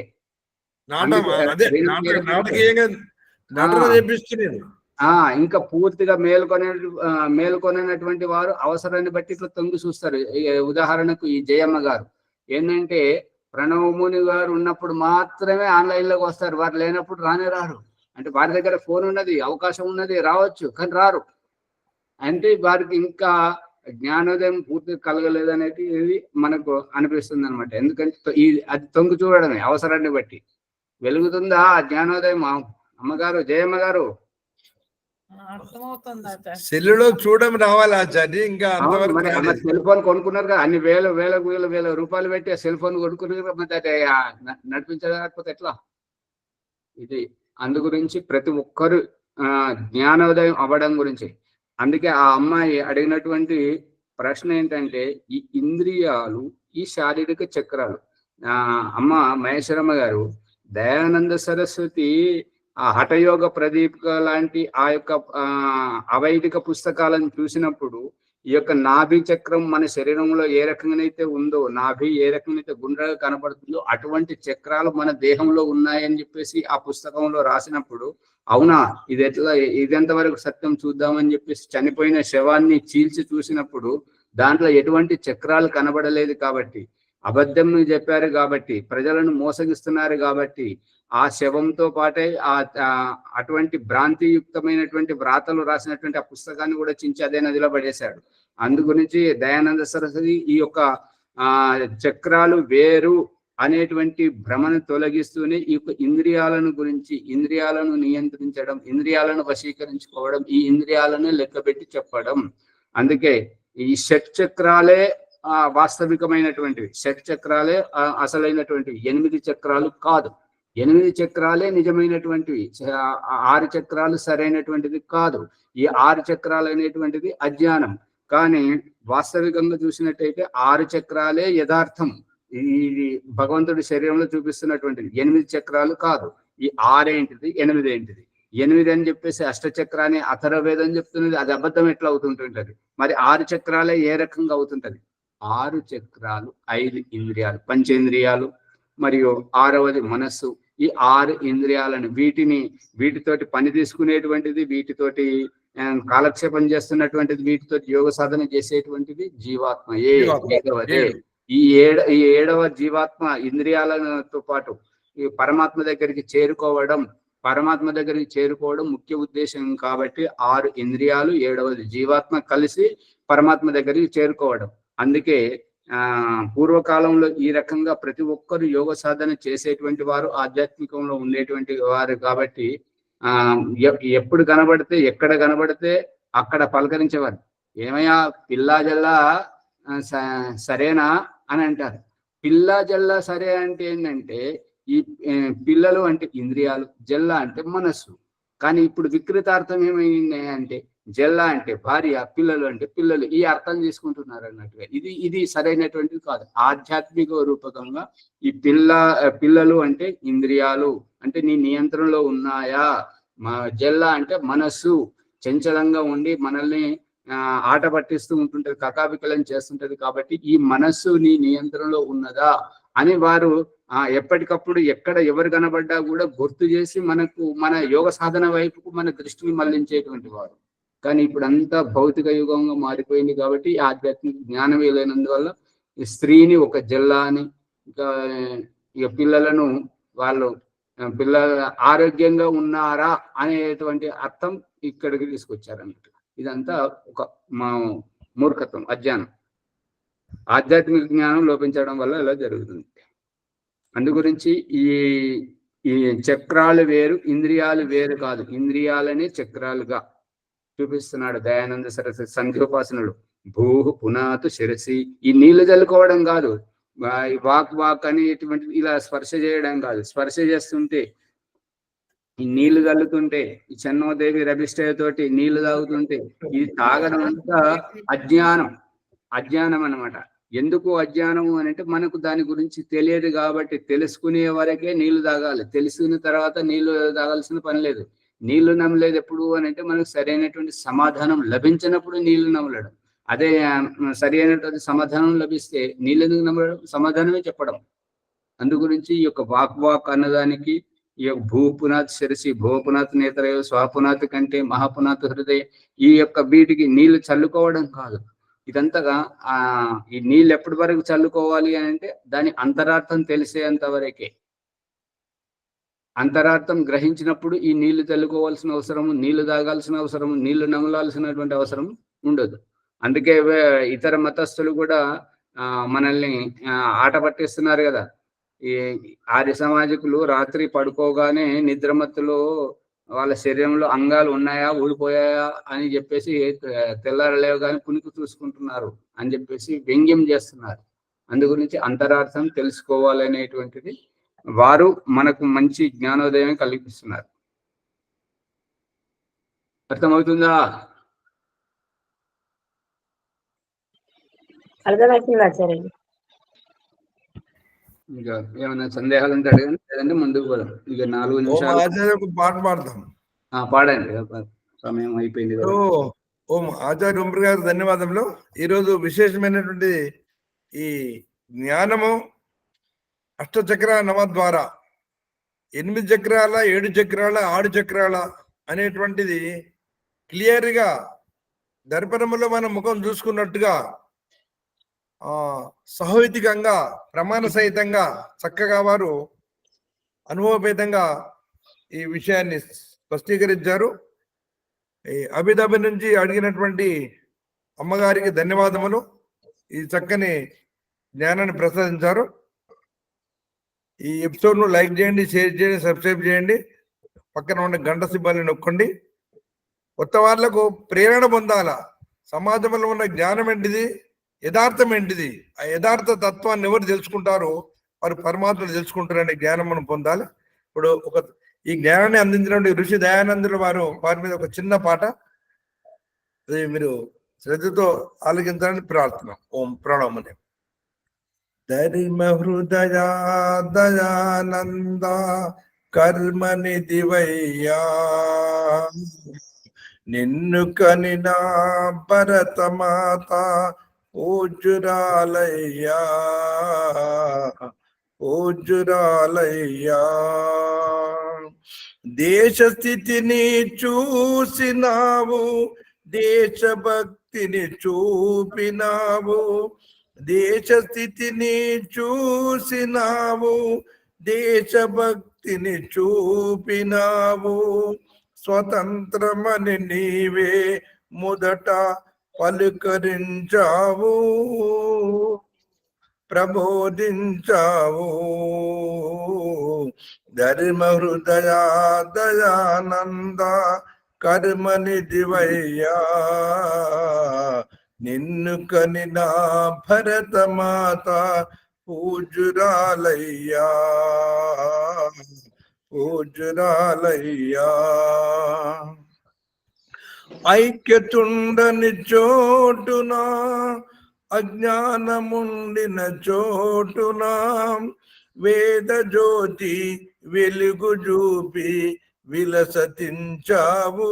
ఇంకా పూర్తిగా మేల్కొనటువంటి వారు అవసరాన్ని బట్టి ఇట్లా తొంగి చూస్తారు. ఉదాహరణకు ఈ జయమ్మ గారు ఏంటంటే ప్రణవముని గారు ఉన్నప్పుడు మాత్రమే ఆన్లైన్ లోకి వస్తారు, వారు లేనప్పుడు రానే రారు. అంటే వారి దగ్గర ఫోన్ ఉన్నది, అవకాశం ఉన్నది, రావచ్చు, కానీ రారు. అంటే వారికి ఇంకా జ్ఞానోదయం పూర్తిగా కలగలేదు అనేది ఇది మనకు అనిపిస్తుంది అనమాట. ఎందుకంటే అది తొంగి చూడడమే, అవసరాన్ని బట్టి. వెలుగుతుందా జ్ఞానోదయం? అమ్మగారు, జయమ్మ గారు, సెల్లులో చూడడం రావాలి ఆచార్య. ఇంకా సెల్ ఫోన్ కొనుక్కున్నారు కదా, అన్ని వేల రూపాయలు పెట్టి ఆ సెల్ ఫోన్ కొనుక్కున్నారు, నడిపించలేకపోతే ఎట్లా? ఇది అందు గురించి ప్రతి ఒక్కరు జ్ఞానోదయం అవ్వడం గురించి. అందుకే ఆ అమ్మాయి అడిగినటువంటి ప్రశ్న ఏంటంటే ఈ ఇంద్రియాలు, ఈ శారీరక చక్రాలు. అమ్మ మహేశ్వరమ్మ గారు, దయానంద సరస్వతి ఆ హఠయోగ ప్రదీపిక లాంటి ఆ యొక్క అవైదిక పుస్తకాలను చూసినప్పుడు ఈ యొక్క నాభి చక్రం మన శరీరంలో ఏ రకంగానైతే ఉందో, నాభి ఏ రకంగానైతే గుండ్రగా కనబడుతుందో అటువంటి చక్రాలు మన దేహంలో ఉన్నాయని చెప్పేసి ఆ పుస్తకంలో రాసినప్పుడు, అవునా ఇదెంతవరకు సత్యం చూద్దామని చెప్పేసి చనిపోయిన శవాన్ని చీల్చి చూసినప్పుడు దాంట్లో ఎటువంటి చక్రాలు కనబడలేదు. కాబట్టి అబద్ధం చెప్పారు, కాబట్టి ప్రజలను మోసగిస్తున్నారు, కాబట్టి ఆ శవంతో పాటే అటువంటి భ్రాంతియుక్తమైనటువంటి వ్రాతలు రాసినటువంటి ఆ పుస్తకాన్ని కూడా చించి అదే నదిలో పడేశాడు. అందు గురించి దయానంద సరస్వతి ఈ యొక్క చక్రాలు వేరు అనేటువంటి భ్రమను తొలగిస్తూనే ఈ యొక్క ఇంద్రియాలను గురించి, ఇంద్రియాలను నియంత్రించడం, ఇంద్రియాలను వశీకరించుకోవడం, ఈ ఇంద్రియాలను లెక్కబెట్టి చెప్పడం. అందుకే ఈ షట్ చక్రాలే వాస్తవికమైనటువంటివి, షట్ చక్రాలే అసలైనటువంటివి, 8 చక్రాలు కాదు. 8 చక్రాలే నిజమైనటువంటివి, 6 చక్రాలు సరైనటువంటిది కాదు. ఈ 6 చక్రాలు అనేటువంటిది అజ్ఞానం. కానీ వాస్తవికంగా చూసినట్టయితే 6 చక్రాలే యథార్థం. ఈ భగవంతుడి శరీరంలో చూపిస్తున్నటువంటిది 8 చక్రాలు కాదు. ఈ 6 ఏంటిది, 8 ఏంటిది? 8 అని చెప్పేసి అష్టచక్రాన్ని అథర్వవేదం చెప్తున్నది, అది అబద్ధం ఎట్లా అవుతుంటుంటది? మరి 6 చక్రాలే ఏ రకంగా అవుతుంటది? 6 చక్రాలు 5 ఇంద్రియాలు, పంచేంద్రియాలు, మరియు 6వది మనస్సు. ఈ 6 ఇంద్రియాలను వీటితోటి పని తీసుకునేటువంటిది, వీటితోటి కాలక్షేపం చేస్తున్నటువంటిది, వీటితో యోగ సాధన చేసేటువంటిది జీవాత్మయే, ఏడవదే. ఈ ఏడవ జీవాత్మ ఇంద్రియాలతో పాటు ఈ పరమాత్మ దగ్గరికి చేరుకోవడం ముఖ్య ఉద్దేశం కాబట్టి 6 ఇంద్రియాలు, 7వది జీవాత్మ కలిసి పరమాత్మ దగ్గరికి చేరుకోవడం. అందుకే పూర్వకాలంలో ఈ రకంగా ప్రతి ఒక్కరు యోగ సాధన చేసేటువంటి వారు, ఆధ్యాత్మికంలో ఉండేటువంటి వారు కాబట్టి ఎప్పుడు కనబడితే, ఎక్కడ కనబడితే అక్కడ పలకరించేవారు. ఏమయ్యా పిల్లా జల్లా సరేనా అని అంటారు. పిల్లా జల్లా సరే అంటే ఏంటంటే, ఈ పిల్లలు అంటే ఇంద్రియాలు, జల్లా అంటే మనస్సు. కానీ ఇప్పుడు వికృతార్థం ఏమైంది అంటే, జల్లా అంటే భార్య, పిల్లలు అంటే పిల్లలు, ఈ అర్థం తీసుకుంటున్నారు అన్నట్టుగా. ఇది సరైనటువంటిది కాదు. ఆధ్యాత్మిక రూపకంగా ఈ పిల్లలు అంటే ఇంద్రియాలు అంటే నీ నియంత్రణలో ఉన్నాయా. జల్లా అంటే మనస్సు చంచలంగా ఉండి మనల్ని ఆట పట్టిస్తూ ఉంటుంటది, కకావికలం చేస్తుంటది. కాబట్టి ఈ మనస్సు నీ నియంత్రణలో ఉన్నదా అని వారు ఎప్పటికప్పుడు ఎక్కడ ఎవరు కనబడ్డా కూడా గుర్తు చేసి మన యోగ సాధన వైపుకు మన దృష్టిని మళ్లించేటువంటి వారు. కానీ ఇప్పుడు అంతా భౌతిక యుగంగా మారిపోయింది కాబట్టి ఆధ్యాత్మిక జ్ఞానం లేనందువల్ల ఈ స్త్రీని ఒక జల్లా అని, ఇక పిల్లలను వాళ్ళు ఆరోగ్యంగా ఉన్నారా అనేటువంటి అర్థం ఇక్కడికి తీసుకొచ్చారన్నట్టు. ఇదంతా ఒక మూర్ఖత్వం, అజ్ఞానం. ఆధ్యాత్మిక జ్ఞానం లోపించడం వల్ల ఇలా జరుగుతుంది. అందుగురించి ఈ చక్రాలు వేరు, ఇంద్రియాలు వేరు కాదు. ఇంద్రియాలని చక్రాలుగా చూపిస్తున్నాడు దయానంద సరస్వతి సంధ్యోపాసనలు. భూ పునాతు శిరసి, ఈ నీళ్లు చల్లుకోవడం కాదు, వాక్ అని ఇటువంటి ఇలా స్పర్శ చేయడం కాదు. స్పర్శ చేస్తుంటే, ఈ నీళ్లు చల్లుతుంటే, ఈ చెన్నోదేవి రభిష్టతోటి నీళ్లు తాగుతుంటే, ఇది తాగడం అంతా అజ్ఞానం అన్నమాట. ఎందుకు అజ్ఞానము అని అంటే, మనకు దాని గురించి తెలియదు కాబట్టి. తెలుసుకునే వరకే నీళ్లు తాగాలి, తెలుసుకున్న తర్వాత నీళ్లు తాగాల్సిన పని లేదు. నీళ్లు నమ్మలేదు ఎప్పుడు అని అంటే, మనకు సరైనటువంటి సమాధానం లభించినప్పుడు నీళ్లు నమ్మలడం. అదే సరి అయినటువంటి సమాధానం లభిస్తే నీళ్ళు ఎందుకు నమ్మడం, సమాధానమే చెప్పడం. అందు గురించి ఈ యొక్క వాక్ అన్నదానికి ఈ యొక్క భూపునాథ్ శిరసి, భూపునాథ్ నేత్రయో, స్వాపునాథ్ కంటే మహాపునాథ్ హృదయ, ఈ యొక్క వీటికి నీళ్లు చల్లుకోవడం కాదు. ఇదంతగా ఈ నీళ్ళు ఎప్పటి వరకు చల్లుకోవాలి అని అంటే, దాని అంతరార్థం తెలిసేంత వరకే. అంతరార్థం గ్రహించినప్పుడు ఈ నీళ్లు చల్లుకోవాల్సిన అవసరము, నీళ్లు తాగాల్సిన అవసరము, నీళ్లు నమలాల్సినటువంటి అవసరం ఉండదు. అందుకే ఇతర మతస్థులు కూడా మనల్ని ఆట పట్టిస్తున్నారు కదా. ఈ ఆర్య సమాజికులు రాత్రి పడుకోగానే నిద్రమత్తులో వాళ్ళ శరీరంలో అంగాలు ఉన్నాయా ఊడిపోయాయా అని చెప్పేసి తెల్లారలేవు కానీ పునికి చూసుకుంటున్నారు అని చెప్పేసి వ్యంగ్యం చేస్తున్నారు. అందు గురించి అంతరార్థం తెలుసుకోవాలనేటువంటిది వారు మనకు మంచి జ్ఞానోదయం కల్పిస్తున్నారు. అర్థమవుతుందా? అర్థమవుతుంది ఆచార్య. ఇక ఏమైనా సందేహాలు ఉంటే అడగండి, లేదంటే ముందుకు పోదాం. ఇక 4 నిమిషాలు పాట పాడతాం. పాడండి, సమయం అయిపోయింది. ఓం ఆచార్య ఉమ్రి గారు ధన్యవాదములు. ఈరోజు విశేషమైనటువంటి ఈ జ్ఞానము అష్టచక్ర నవద్వార, 8 చక్రాల 7 చక్రాల 6 చక్రాల అనేటువంటిది క్లియర్గా దర్పణములో మన ముఖం చూసుకున్నట్టుగా సహోహితికంగా ప్రమాణ సహితంగా చక్కగా వారు అనుభవపేతంగా ఈ విషయాన్ని స్పష్టీకరించారు. ఈ అబిదాబి నుంచి అడిగినటువంటి అమ్మగారికి ధన్యవాదములు. ఈ చక్కని జ్ఞానాన్ని ప్రసాదించారు. ఈ ఎపిసోడ్ను లైక్ చేయండి, షేర్ చేయండి, సబ్స్క్రైబ్ చేయండి, పక్కన ఉన్న గంట సింబల్ని నొక్కండి. కొత్త వాళ్ళకు ప్రేరణ పొందాల. సమాజంలో ఉన్న జ్ఞానం ఏంటిది, యథార్థం ఏంటిది, ఆ యథార్థ తత్వాన్ని ఎవరు తెలుసుకుంటారో వారు పరమాత్మను తెలుసుకుంటారనే జ్ఞానం మనం పొందాలి. ఇప్పుడు ఈ జ్ఞానాన్ని అందించినటువంటి ఋషి దయానందుల వారి మీద ఒక చిన్న పాట, అది మీరు శ్రద్ధతో ఆలోచించాలని ప్రార్థన. ఓం ప్రణామనే. ధర్మ హృదయ దయానంద కర్మని దివయ్యా, నిన్ను కనినా భరత మాత పూజ్యురాలయ్యా, పూజ్యురాలయ్యా. దేశ స్థితిని చూసినావు, దేశభక్తిని చూపినావు. దేశ స్థితిని చూసినావు, దేశభక్తిని చూపినావు. స్వతంత్రమని నీవే మొదట పలుకరించావు, ప్రబోధించావు. ధర్మ హృదయ దయానంద కర్మనిధివయ్యా, నిన్ను కనిన భరతమాత పూజురాలయ్యా, పూజురాలయ్యా. ఐక్యతుండని చోటునా, అజ్ఞానముండిన చోటునా, వేద జ్యోతి వెలుగు చూపి విలసతించావు,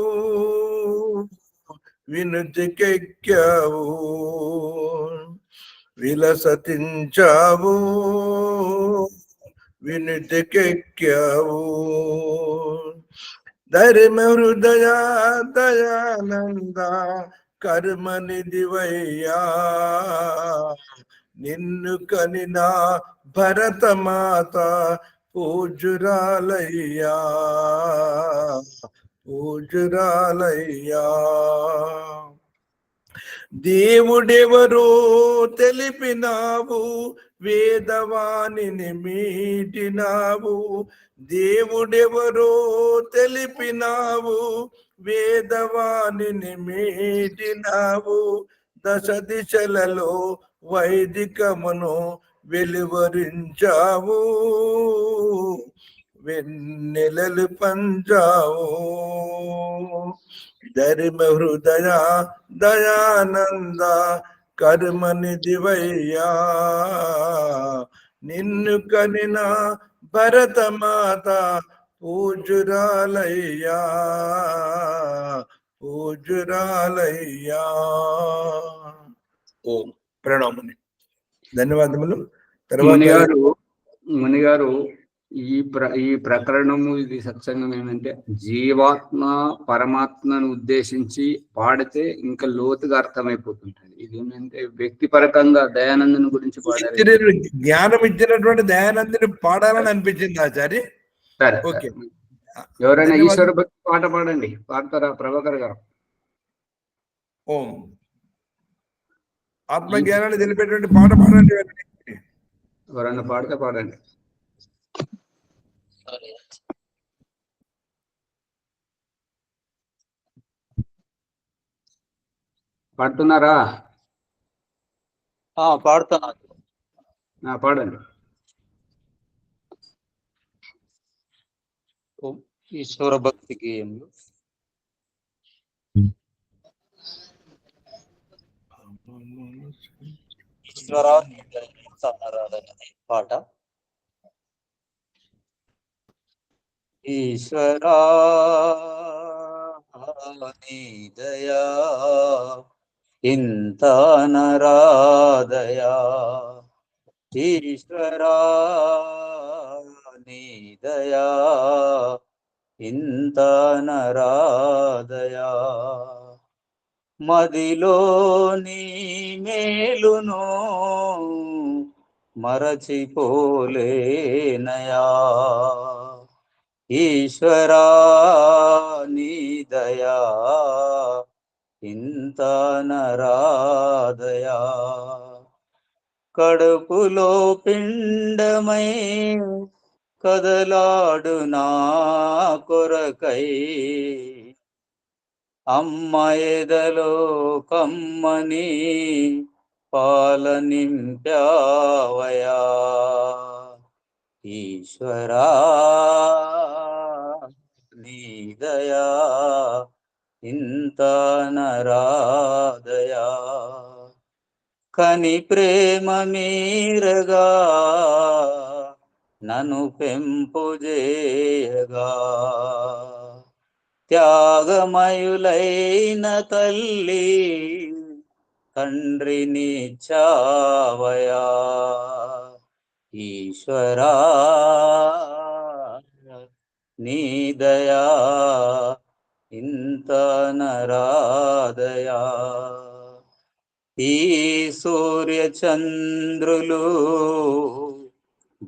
వినుతికెక్కావు, విలసతించావు, వినుతికెక్కావు. ధర్మ హృదయ దయానంద కర్మనిధివయ్యా, నిన్ను కనిన భరతమాత పూజురాలయ్యా, పూజురాలయ్యా. దేవుడెవరో తెలిపినావు, వేదవాణిని మీటినావు. దేవుడెవరో తెలిపినావు, వేదవాణిని మీటినావు. దశ దిశలలో వైదికమును వెలువరించావు, వెన్నెలలు పంచావు. ధర్మ హృదయ దయానంద కర్మనిధివయ్యా, నిన్ను కనిన భరతమాత పూజురాలయ్యా, పూజురాలయ్యా. ఓం ప్రణామని. ధన్యవాదములు. మునిగారు ఈ ప్రకరణము, ఇది సత్సంగం ఏమంటే జీవాత్మ పరమాత్మను ఉద్దేశించి పాడితే ఇంకా లోతుగా అర్థమైపోతుంటది. ఇది ఏంటంటే వ్యక్తిపరకంగా దయానందుని గురించి పాడారు. జ్ఞానం ఇచ్చినటువంటి దయానందుని పాడాలని అనిపించింది ఆచార్య. సరే, ఓకే. ఎవరైనా ఈశ్వర భక్తి పాట పాడండి. పాడతారా ప్రభాకర్ గారు? ఓం ఆత్మజ్ఞానాన్ని తెలిపేటువంటి పాట పాడండి. ఎవరైనా పాడితే పాడండి. పాడుతున్నారా? పాడుతున్నా. పాడండి. ఈశ్వర భక్తి గేయంలో ఈశ్వర పాట. ఈశ్వరా నీ దయా ఇంత నరాదయా, ఈశ్వరా నీ దయా ఇంత నరాదయా. మదిలో నీ మేలును మరచిపోలేనయా, ఈశ్వరా నీ దయా ఇంత నరాదయా. కడుపులో పిండమై కదలాడు నా కొరకై, అమ్మ ఎదలో కమ్మని పాల నింపావయా, ఈశ్వరా నీ దయా ఇంత నరాదయా. కని ప్రేమ మీరగా నన్ను పెంపుజేయగా, త్యాగమయులైన తల్లి తండ్రిని చావయా, ఈశ్వరా నీ దయా ఇంత నరాదయా. ఈ సూర్య చంద్రులు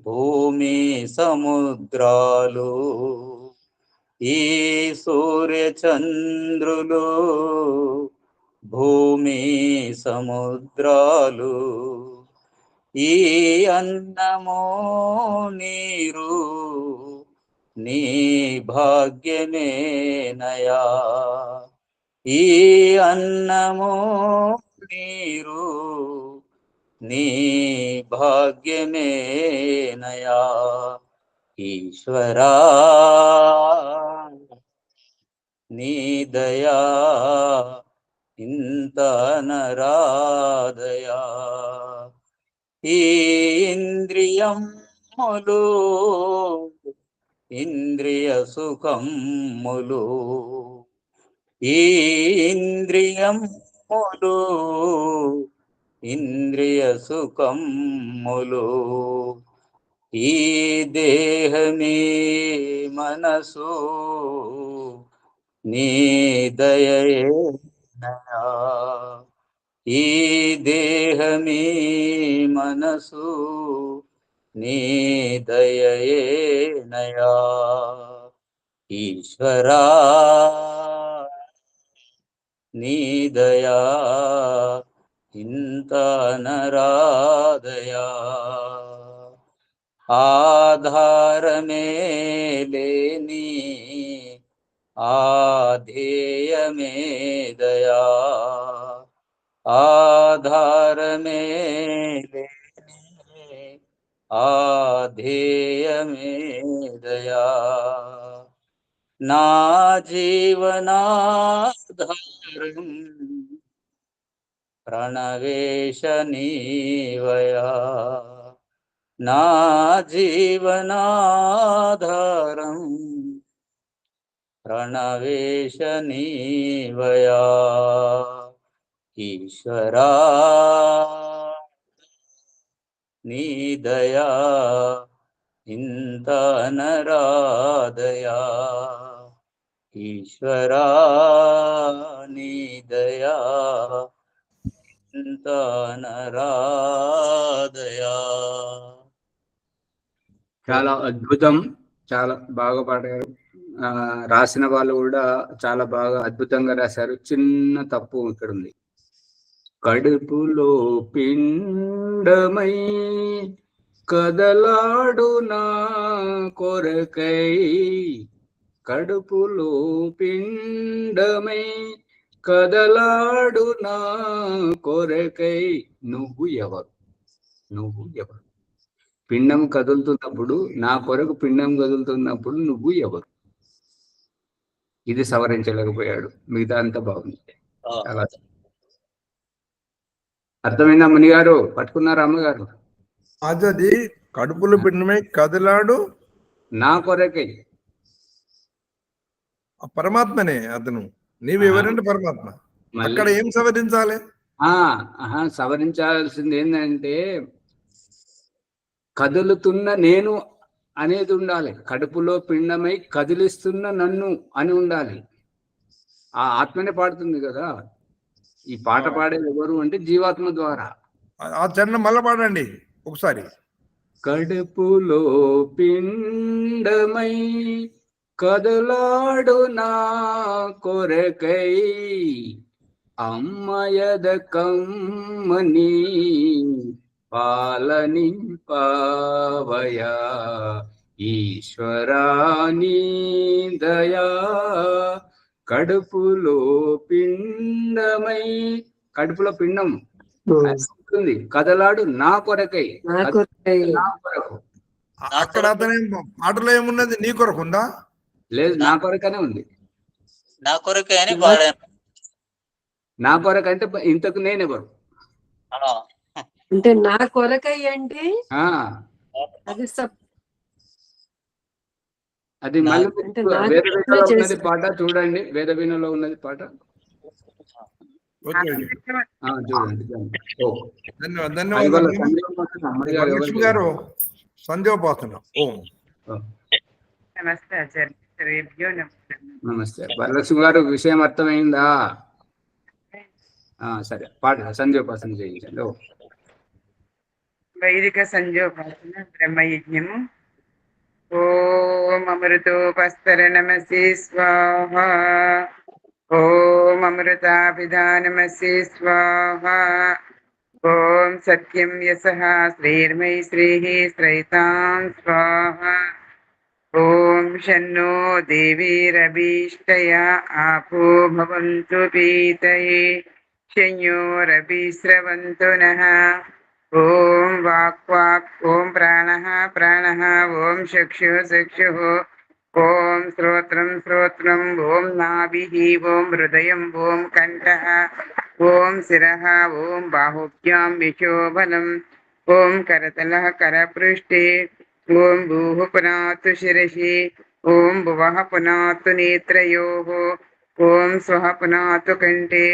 భూమి సముద్రాలు, ఈ సూర్య చంద్రులు భూమి సముద్రాలు, ఈ అన్నము నీరు నీ భాగ్యమేనయా. ఈ అన్నము నీరు నీ భాగ్యమేనయా. ఈశ్వరా నీ దయా ఇంత నరాదయా. ఈ ఇంద్రియములు ఇంద్రియ సుఖములు, ఈ ఇంద్రియములు ఇంద్రియ సుఖములు, ఈ దేహమే మనసు నీ దయయేనయా. ఈ దేహమే మనసు నీ దయయేనయా. ఈశ్వరా నీ దయా ఇంత నరాదయా. ఆధారమే లేని ఆధేయమే దయా. ఆధారమే లేని ఆధేయమే దయా. నా జీవనాధారం ప్రణవేశ నీవయా. నా జీవనాధారం ప్రణవేశ నీవయా. ఈశ్వరా నీ దయా ఇంత నరాదయా. ఈశ్వరా నీ దయా ఇంత నరాదయా. చాలా అద్భుతం, చాలా బాగా పాడారు. రాసిన వాళ్ళు కూడా చాలా బాగా అద్భుతంగా రాశారు. చిన్న తప్పు ఇక్కడ ఉంది. కడుపులో పిండమై కదలాడు నా కొరకై, కడుపులో పిండమై కదలాడు నా కొరకై. నువ్వు ఎవరు? నువ్వు ఎవరు? పిండం కదులుతున్నప్పుడు, నా కొరకు పిండం కదులుతున్నప్పుడు నువ్వు ఎవరు? ఇది సవరించలేకపోయాడు. మిగతా అంతా బాగుంది. చాలా అర్థమైందా ముని గారు? పట్టుకున్నారా అమ్మగారు? అది కడుపులో పిండమై కదలాడు నా కొరకై. పరమాత్మనే అతను. నీవు ఎవరంటే పరమాత్మ. అక్కడ ఏం సవరించాలి? సవరించాల్సింది ఏంటంటే కదులుతున్న నేను అనేది ఉండాలి. కడుపులో పిండమై కదిలిస్తున్న నన్ను అని ఉండాలి. ఆ ఆత్మనే పాడుతుంది కదా. ఈ పాట పాడేది ఎవరు అంటే జీవాత్మ ద్వారా. ఆ చరణం మళ్ళా పాడండి ఒకసారి. కడుపులో పిండమై కదలాడు నా కొరకై, అమ్మయద కమ్మని పాలనింపవయా. ఈశ్వరాని దయా కడుపులో పిండమై, కడుపులో పిండం ఉంటుంది, కదలాడు నా కొరకై. నా కొరకు. అక్కడ అతనే పాటలో ఏమున్నది? నీ కొరకు ఉందా? లేదు, నా కొరకనే ఉంది. నా కొరకే అని పాడాను. నా కొరకు అంటే ఇంతకు నేనెవరు? అంటే నా కొరకై అంటే అది మళ్ళీ వేదవీణలో ఉన్నది పాట చూడండి. వేదవీణలో ఉన్నది పాట చూడండి. ధన్యవాదాలు గారు. సంధ్యోపాసన. ఓం నమస్తే ఆచార్య. సర్వేభ్యో నమస్తే. నమస్తే. వరలక్ష్మి గారు విషయం అర్థమైందా? సరే, సంధ్యోపాసన చేయించండి. వైదిక సంధ్యోపాసన బ్రహ్మయజ్ఞము. ఓం అమృతోపస్తర నమసి స్వాహ. ఓం అమృతాభిధానమసి స్వాహ. ఓం సత్యం యసః శ్రీర్మయి శ్రీః శ్రైతాం స్వాహ. ఓం షన్నో దేవీరభీష్టయా ఆపో భవంతు పీతయే శంయోరభిస్రవంతు నః. ఓం వాక్ వాక్, ఓం ప్రాణః ప్రాణః, ఓం చక్షుః చక్షుః, ఓం శ్రోత్రం శ్రోత్రం, ఓం నాభిః, ఓం హృదయం, ఓం కంఠః, ఓం శిరః, ఓం బాహుభ్యాం విశోభనం, ఓం కరతలః కరపృష్ఠే, ఓం భూః పునాతు శిరసి, ఓం భువః పునాతు నేత్రయోః, ఓం స్వః పునాతు కంఠే,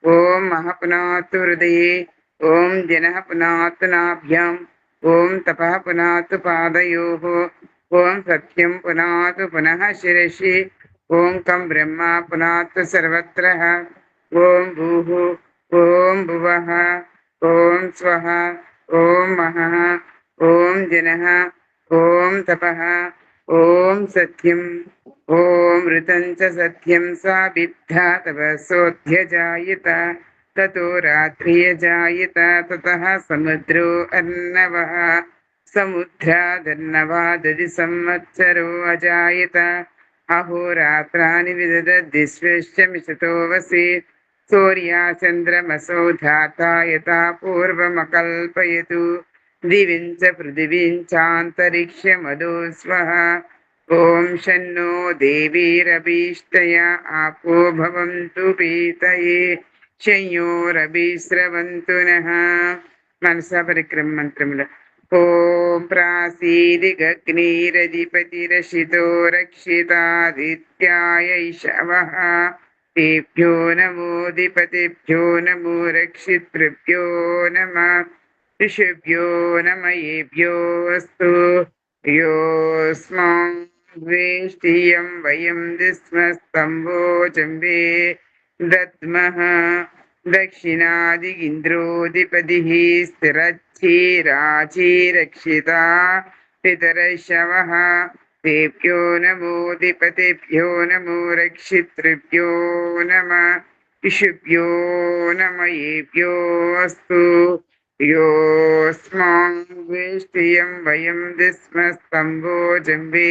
ఓం మహః పునాతు హృదయే, ఓం జనః పునాతు నాభ్యాం, ఓం తపః పునాతు పాదయోః, ఓం సత్యం పునాతు పునః శిరసి, ఓం కం బ్రహ్మ పునాతు సర్వత్ర, ఓం భూః, ఓం భువః, ఓం స్వః, ఓం మహః, ఓం జనః, ఓం తపః, ఓం సత్యం, ఓం ఋతం చ సత్యం సాబిద్ధా తపసోऽధ్యజాయత, తతో రాత్రియజాయత, తతః సముద్రో అర్ణవః, సముద్రాదర్ణవాదది సంవత్సరో అజాయత, అహోరాత్రాణి విదదద్విశ్వస్య మిషతో వసి, సూర్యా చంద్రమసౌ ధాతా యథా పూర్వమకల్పయతు, దివిం చ పృథివీం చాంతరిక్షమదో స్వః. ఓం షన్నో దేవీరభీష్టయా ఆపో భవంతు పీతయే శంయోరభిస్రవంతు నః. మనసా పరిక్రమ మంత్రములు. ఓం ప్రాసీది గగ్నిరధిపతిరషితో రక్షితాదిత్యాయ ఇషవః. తేభ్యో నమోధిపతిభ్యో నమో రక్షితృభ్యో నమః. ఋషిభ్యో నమయేభ్యోస్తు. యోస్మాన్ ద్వేష్టియం వయం దిస్మస్తంభోజంబే దద్మః. దక్షిణాదిగింద్రోధిపతిః స్థిరచ్చిరాచిరక్షితా పితరశవః. తేభ్యో నమోధిపతిభ్యో నమో రక్షితృభ్యో నమః. ఋషిభ్యో నమయేభ్యోస్తు. యోస్మాన్ ద్వేష్టియం వయం దిస్మస్తంభోజంబే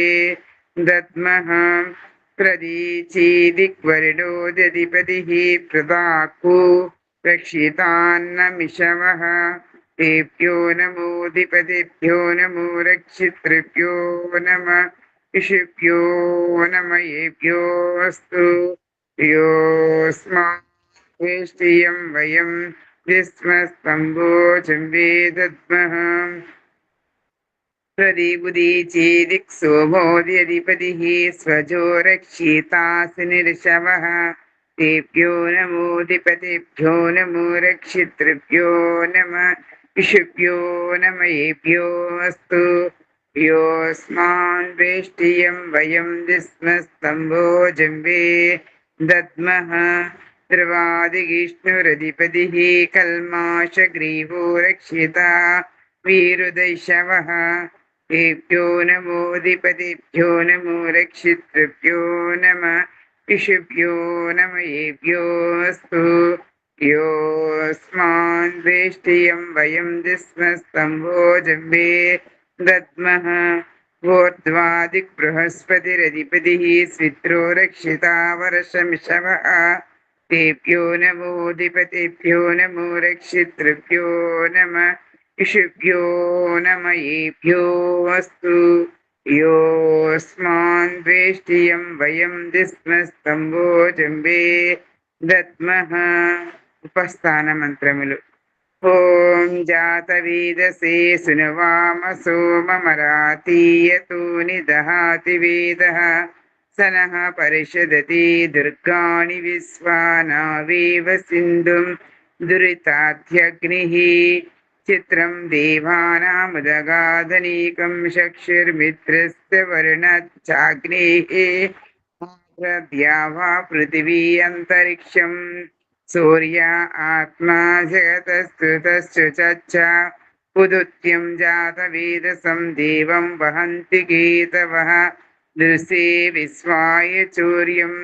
దద్మః. ప్రదీచీదిక్వరిడోదధిపతిః ప్రదాకు రక్షితాన్నమిషవః. తేభ్యో నమోధిపతిభ్యో నమో రక్షితృభ్యో నమః. ఋషిభ్యో నమయేభ్యోస్తు. యోస్మాన్ ద్వేష్టియం వయం దిస్మస్తంభోజంబే దద్మః. ప్రదీపుదీచేదిక్సోమోద్యధిపతిః స్వజో రక్షితాసినిర్షవః. తేభ్యో నమోధిపతిభ్యో నమో రక్షితృభ్యో నమః. ఋషిభ్యో నమయేభ్యోస్తు. యోస్మాన్ ద్వేష్టియం వయం దిస్మస్తంభోజంబే దద్మః. ధ్రువాదిగిష్ణురధిపతిః కల్మాషగ్రీవో రక్షితా వీరుదైషవః. తేభ్యో నమోధిపతిభ్యో నమో రక్షితృభ్యో నమః. ఋషిభ్యో నమయేభ్యోస్తు. యోస్మాన్ ద్వేష్టియం వయం దిస్మస్తంభోజంబే దద్మః. ఊర్ధ్వాదిక్ బృహస్పతిరధిపతిః స్విత్రో రక్షితా వర్షమిషవః. తేభ్యో నమోధిపతిభ్యో నమో రక్షితృభ్యో నమః. ఋషిభ్యో నమయేభ్యోస్తు. యోస్మాన్ ద్వేష్టియం వయం దిస్మస్తంభోజంబే దద్మః. ఉపస్థాన మంత్రములు. ఓం జాతవేదసే సునవామ సోమమరాతీయతూని దహాతి వేదః. సనః పరిషదతి దుర్గాణి విశ్వానావేవ సింధుం దురితాధ్యగ్నిః. చిత్రం దేవానాముదగాధనీకం చక్షుర్మిత్రస్య వరుణశ్చాగ్నేః ద్యావా పృథివీ అంతరిక్షం సూర్య ఆత్మా జగతస్తు ఉదుత్యం జాతవేదసం దేవం వహంతి కేతవః దృశే విశ్వాయ చూర్యం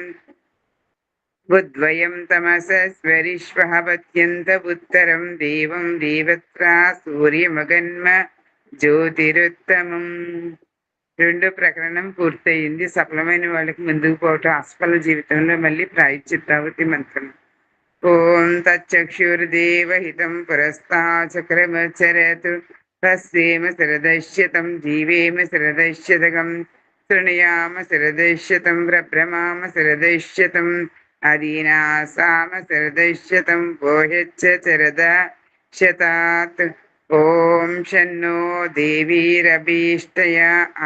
బుద్వయం తమసస్వరిష్వః పత్యంత ఉత్తరం దేవం దేవత్రా సూర్యమగన్మ జ్యోతిరుత్తమం. 2 ప్రకరణం పూర్తయింది. సఫలమైన వాళ్ళకి ముందుకు పోవటం, అసఫల జీవితంలో మళ్ళీ ప్రాయశ్చిత్తావతి మంత్రం. ఓం తచ్చక్షుర్దేవహితం పురస్తాచక్రమచరతు పశ్యేమ శరదశ్యతం జీవేమ శరదశ్యతకం శృణుయామ శరదశ్యతం ప్రభ్రమామ శరదశ్యతం అదీనాసామ శరదశ్యతం పోహ్యచ్చ చరద శతాత్. ఓం షన్నో దేవీరభీష్టయ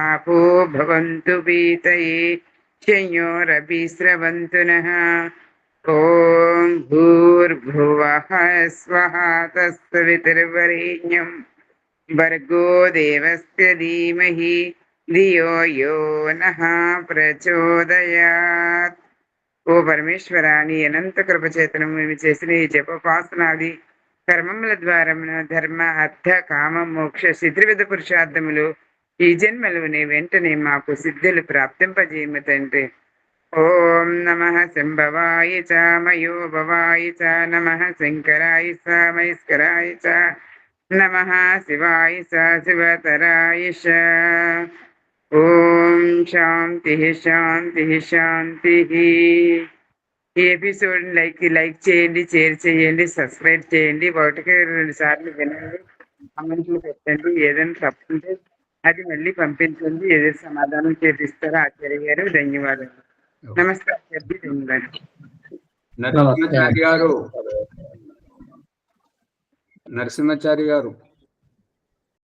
ఆపో భవంతు పీతయే శయోరభిస్రవంతు నః. ఓం భూర్భువః స్వః తత్సవితుర్వరేణ్యం భర్గో దేవస్య ధీమహి ధియో యో నః ప్రచోదయాత్. ఓ పరమేశ్వర, నీ అనంత కృపచేతనం మేము చేసిన ఈ జపోపాసనాది కర్మముల ద్వారమున ధర్మ అర్థ కామ మోక్ష శిత్రివిధ పురుషార్థములు ఈ జన్మలోనే వెంటనే మాకు సిద్ధులు ప్రాప్తింపజేయము తండ్రి. ఓం నమః శంభవాయ చ మయోభవాయ చ నమః శంకరాయ చ మహేశ్వరాయ చ నమః శివాయ చ శివతరాయ చ. ఓం శాంతి శాంతి శాంతి. ఈ ఎపిసోడ్ లైక్ చేయండి, షేర్ చేయండి, సబ్స్క్రైబ్ చేయండి, 1-2 సార్లు వినండి, కామెంట్లు పెట్టండి. ఏదైనా తప్పుంటే అది మళ్ళీ పంపించండి. ఏదైనా సమాధానం చేపిస్తారో ఆచార్య గారు. ధన్యవాదాలు. నమస్తే ఆచార్య, ధన్యవాదాలు. నరసింహాచారి గారు